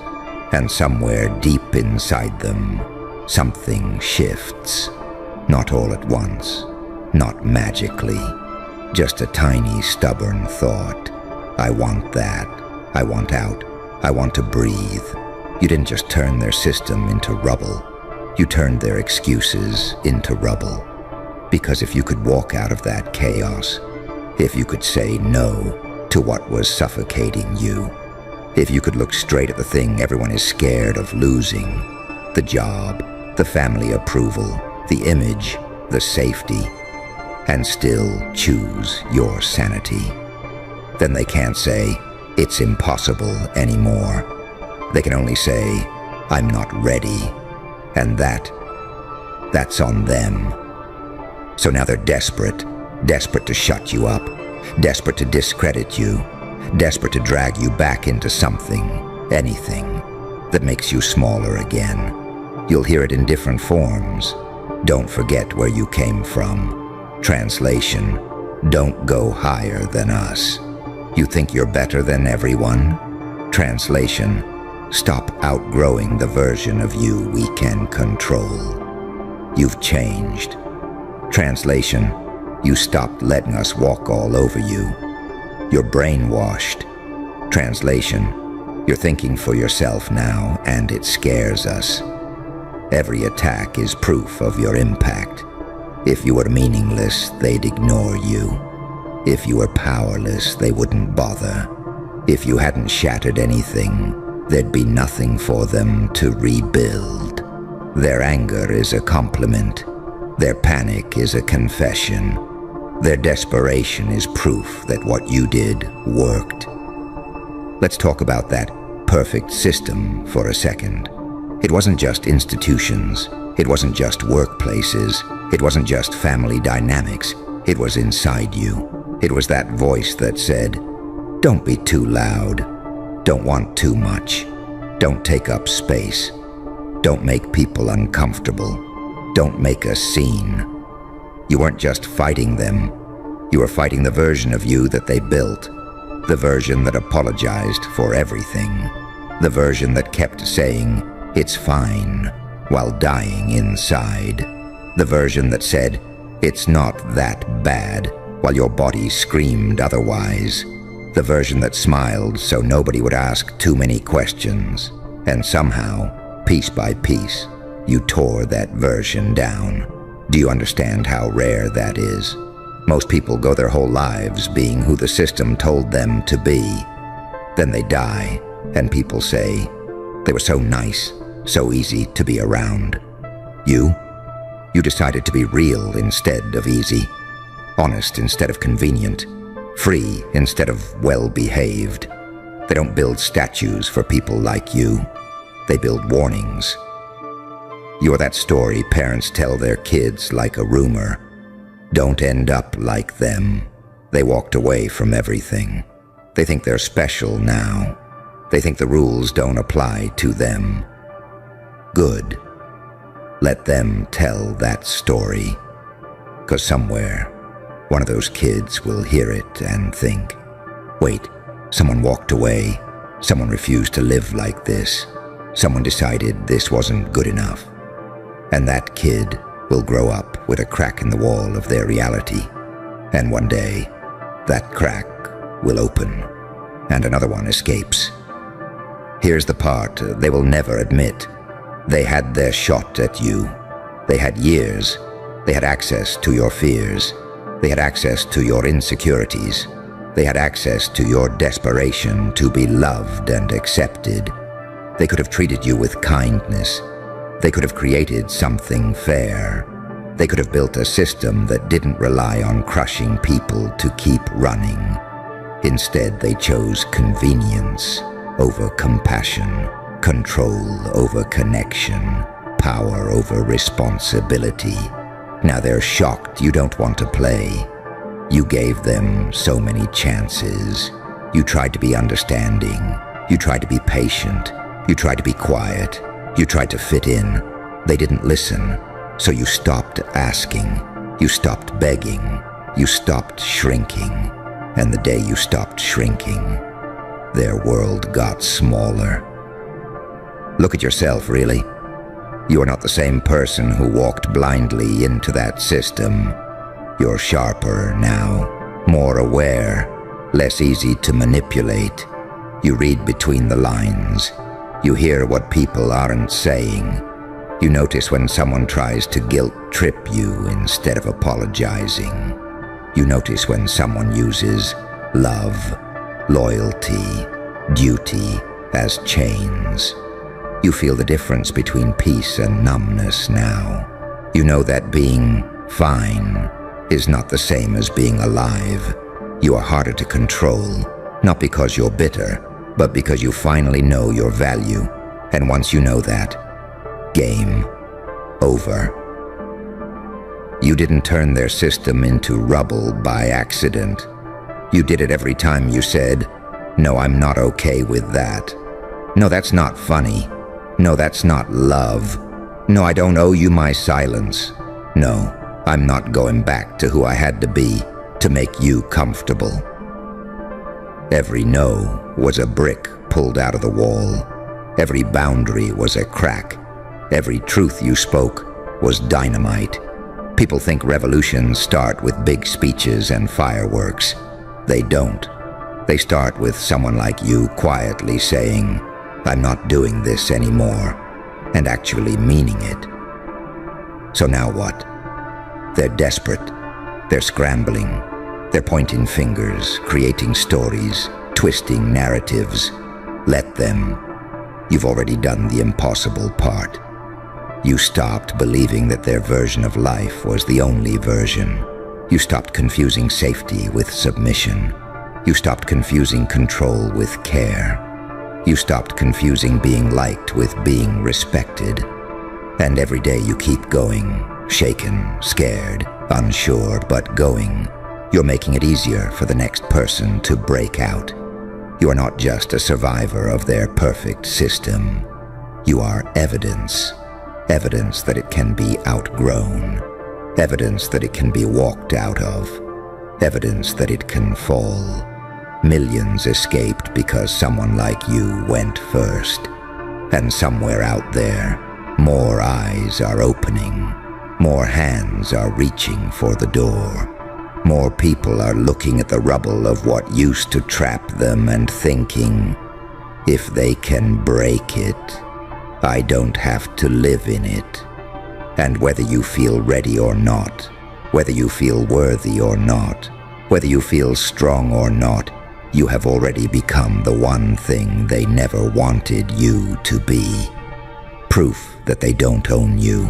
and somewhere deep inside them, something shifts. Not all at once, not magically, just a tiny stubborn thought. I want that. I want out. I want to breathe. You didn't just turn their system into rubble. You turned their excuses into rubble. Because if you could walk out of that chaos, if you could say no to what was suffocating you, if you could look straight at the thing everyone is scared of losing, the job, the family approval, the image, the safety, and still choose your sanity, then they can't say, it's impossible anymore. They can only say, I'm not ready. And that's on them. So now they're desperate to shut you up, desperate to discredit you, desperate to drag you back into something, anything, that makes you smaller again. You'll hear it in different forms. Don't forget where you came from. Translation, don't go higher than us. You think you're better than everyone? Translation, stop outgrowing the version of you we can control. You've changed. Translation, you stopped letting us walk all over you. You're brainwashed. Translation, you're thinking for yourself now, and it scares us. Every attack is proof of your impact. If you were meaningless, they'd ignore you. If you were powerless, they wouldn't bother. If you hadn't shattered anything, there'd be nothing for them to rebuild. Their anger is a compliment. Their panic is a confession. Their desperation is proof that what you did worked. Let's talk about that perfect system for a second. It wasn't just institutions. It wasn't just workplaces. It wasn't just family dynamics. It was inside you. It was that voice that said, "Don't be too loud. Don't want too much. Don't take up space. Don't make people uncomfortable. Don't make a scene." You weren't just fighting them. You were fighting the version of you that they built. The version that apologized for everything. The version that kept saying, "It's fine," while dying inside. The version that said, "It's not that bad," while your body screamed otherwise. The version that smiled so nobody would ask too many questions. And somehow, piece by piece, you tore that version down. Do you understand how rare that is? Most people go their whole lives being who the system told them to be. Then they die, and people say, "They were so nice, so easy to be around." You decided to be real instead of easy, honest instead of convenient, free instead of well-behaved. They don't build statues for people like you. They build warnings. You're that story parents tell their kids like a rumor. Don't end up like them. They walked away from everything. They think they're special now. They think the rules don't apply to them. Good. Let them tell that story. 'Cause somewhere, one of those kids will hear it and think, "Wait, someone walked away. Someone refused to live like this. Someone decided this wasn't good enough." And that kid will grow up with a crack in the wall of their reality. And one day, that crack will open, and another one escapes. Here's the part they will never admit. They had their shot at you. They had years. They had access to your fears. They had access to your insecurities. They had access to your desperation to be loved and accepted. They could have treated you with kindness. They could have created something fair. They could have built a system that didn't rely on crushing people to keep running. Instead, they chose convenience over compassion, control over connection, power over responsibility. Now they're shocked you don't want to play. You gave them so many chances. You tried to be understanding. You tried to be patient. You tried to be quiet. You tried to fit in. They didn't listen. So you stopped asking. You stopped begging. You stopped shrinking. And the day you stopped shrinking, their world got smaller. Look at yourself, really. You are not the same person who walked blindly into that system. You're sharper now, more aware, less easy to manipulate. You read between the lines. You hear what people aren't saying. You notice when someone tries to guilt-trip you instead of apologizing. You notice when someone uses love, loyalty, duty as chains. You feel the difference between peace and numbness now. You know that being fine is not the same as being alive. You are harder to control, not because you're bitter, but because you finally know your value. And once you know that, game over. You didn't turn their system into rubble by accident. You did it every time you said, "No, I'm not okay with that. No, that's not funny. No, that's not love. No, I don't owe you my silence. No, I'm not going back to who I had to be to make you comfortable." Every no was a brick pulled out of the wall. Every boundary was a crack. Every truth you spoke was dynamite. People think revolutions start with big speeches and fireworks. They don't. They start with someone like you quietly saying, "I'm not doing this anymore," and actually meaning it. So now what? They're desperate. They're scrambling. They're pointing fingers, creating stories, twisting narratives. Let them. You've already done the impossible part. You stopped believing that their version of life was the only version. You stopped confusing safety with submission. You stopped confusing control with care. You stopped confusing being liked with being respected. And every day you keep going, shaken, scared, unsure but going. You're making it easier for the next person to break out. You are not just a survivor of their perfect system. You are evidence. Evidence that it can be outgrown. Evidence that it can be walked out of. Evidence that it can fall. Millions escaped because someone like you went first. And somewhere out there, more eyes are opening. More hands are reaching for the door. More people are looking at the rubble of what used to trap them and thinking, if they can break it, I don't have to live in it. And whether you feel ready or not, whether you feel worthy or not, whether you feel strong or not, you have already become the one thing they never wanted you to be. Proof that they don't own you.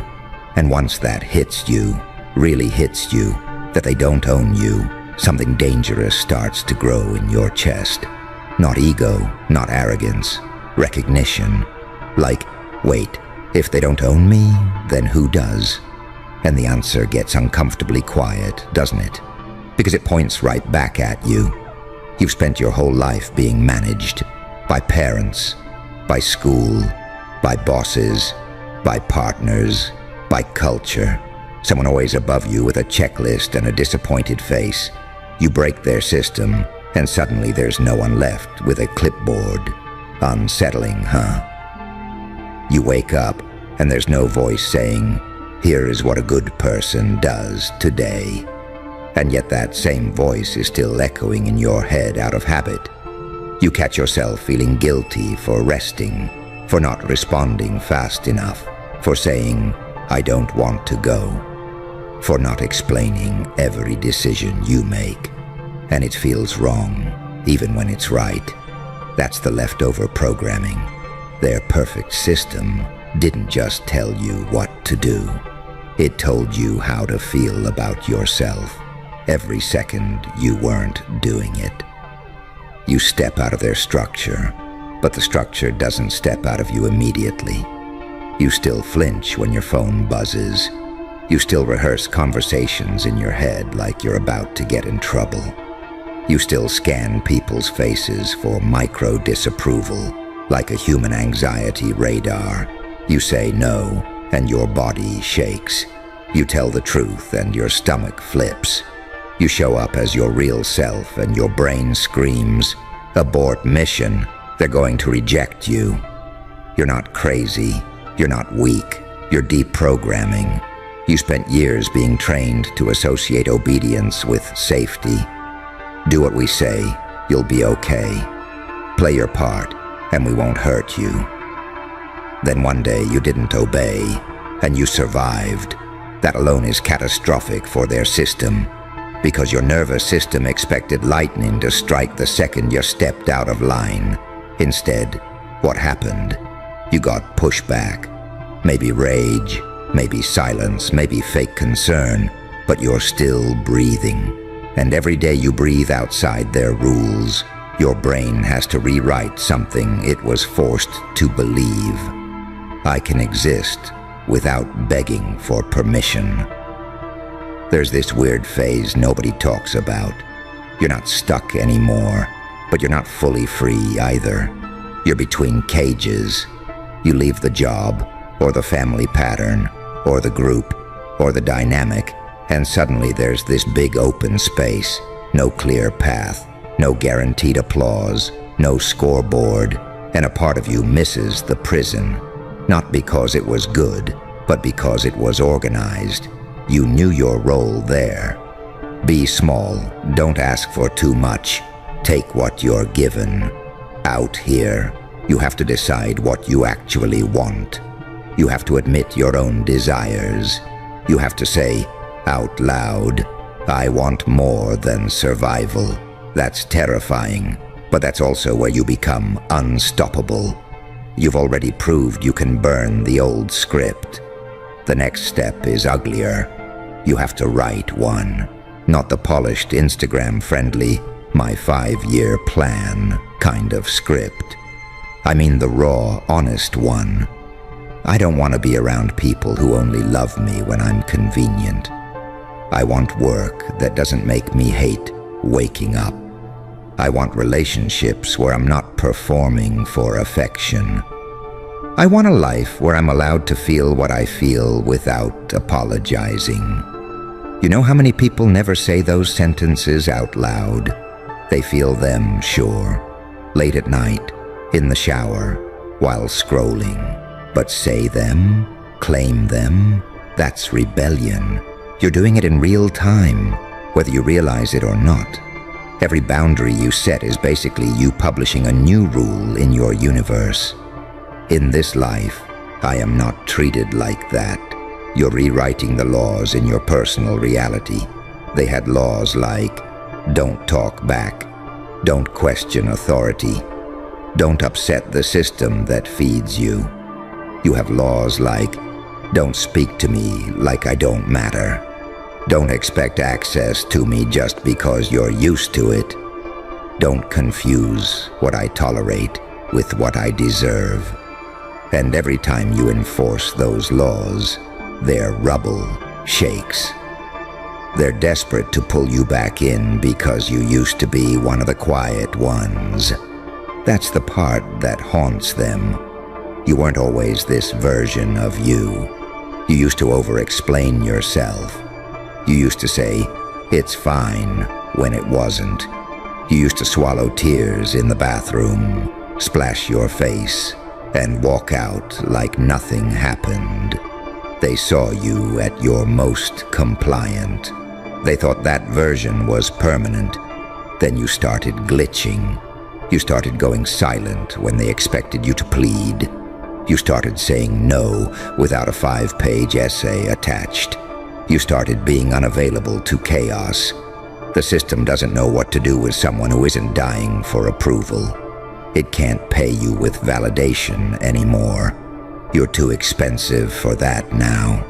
And once that hits you, really hits you, that they don't own you, something dangerous starts to grow in your chest. Not ego, not arrogance, recognition. Like, wait, if they don't own me, then who does? And the answer gets uncomfortably quiet, doesn't it? Because it points right back at you. You've spent your whole life being managed by parents, by school, by bosses, by partners, by culture. Someone always above you with a checklist and a disappointed face. You break their system, and suddenly there's no one left with a clipboard. Unsettling, huh? You wake up, and there's no voice saying, here is what a good person does today. And yet that same voice is still echoing in your head out of habit. You catch yourself feeling guilty for resting, for not responding fast enough, for saying, I don't want to go, for not explaining every decision you make. And it feels wrong, even when it's right. That's the leftover programming. Their perfect system didn't just tell you what to do. It told you how to feel about yourself every second you weren't doing it. You step out of their structure, but the structure doesn't step out of you immediately. You still flinch when your phone buzzes. You still rehearse conversations in your head like you're about to get in trouble. You still scan people's faces for micro-disapproval like a human anxiety radar. You say no, and your body shakes. You tell the truth, and your stomach flips. You show up as your real self, and your brain screams, abort mission, they're going to reject you. You're not crazy. You're not weak. You're deprogramming. You spent years being trained to associate obedience with safety. Do what we say, you'll be okay. Play your part, and we won't hurt you. Then one day you didn't obey, and you survived. That alone is catastrophic for their system, because your nervous system expected lightning to strike the second you stepped out of line. Instead, what happened? You got pushback. Maybe rage, maybe silence, maybe fake concern, but you're still breathing. And every day you breathe outside their rules, your brain has to rewrite something it was forced to believe. I can exist without begging for permission. There's this weird phase nobody talks about. You're not stuck anymore, but you're not fully free either. You're between cages. You leave the job, or the family pattern, or the group, or the dynamic, and suddenly there's this big open space, no clear path, no guaranteed applause, no scoreboard, and a part of you misses the prison, not because it was good, but because it was organized. You knew your role there. Be small, don't ask for too much, take what you're given. Out here, you have to decide what you actually want. You have to admit your own desires. You have to say, out loud, I want more than survival. That's terrifying, but that's also where you become unstoppable. You've already proved you can burn the old script. The next step is uglier. You have to write one, not the polished Instagram-friendly, my 5-year plan kind of script. I mean the raw, honest one. I don't want to be around people who only love me when I'm convenient. I want work that doesn't make me hate waking up. I want relationships where I'm not performing for affection. I want a life where I'm allowed to feel what I feel without apologizing. You know how many people never say those sentences out loud? They feel them, sure, late at night, in the shower, while scrolling. But say them, claim them, that's rebellion. You're doing it in real time, whether you realize it or not. Every boundary you set is basically you publishing a new rule in your universe. In this life, I am not treated like that. You're rewriting the laws in your personal reality. They had laws like, don't talk back, don't question authority, don't upset the system that feeds you. You have laws like, don't speak to me like I don't matter. Don't expect access to me just because you're used to it. Don't confuse what I tolerate with what I deserve. And every time you enforce those laws, their rubble shakes. They're desperate to pull you back in because you used to be one of the quiet ones. That's the part that haunts them. You weren't always this version of you. You used to over-explain yourself. You used to say, it's fine, when it wasn't. You used to swallow tears in the bathroom, splash your face, and walk out like nothing happened. They saw you at your most compliant. They thought that version was permanent. Then you started glitching. You started going silent when they expected you to plead. You started saying no without a 5-page essay attached. You started being unavailable to chaos. The system doesn't know what to do with someone who isn't dying for approval. It can't pay you with validation anymore. You're too expensive for that now.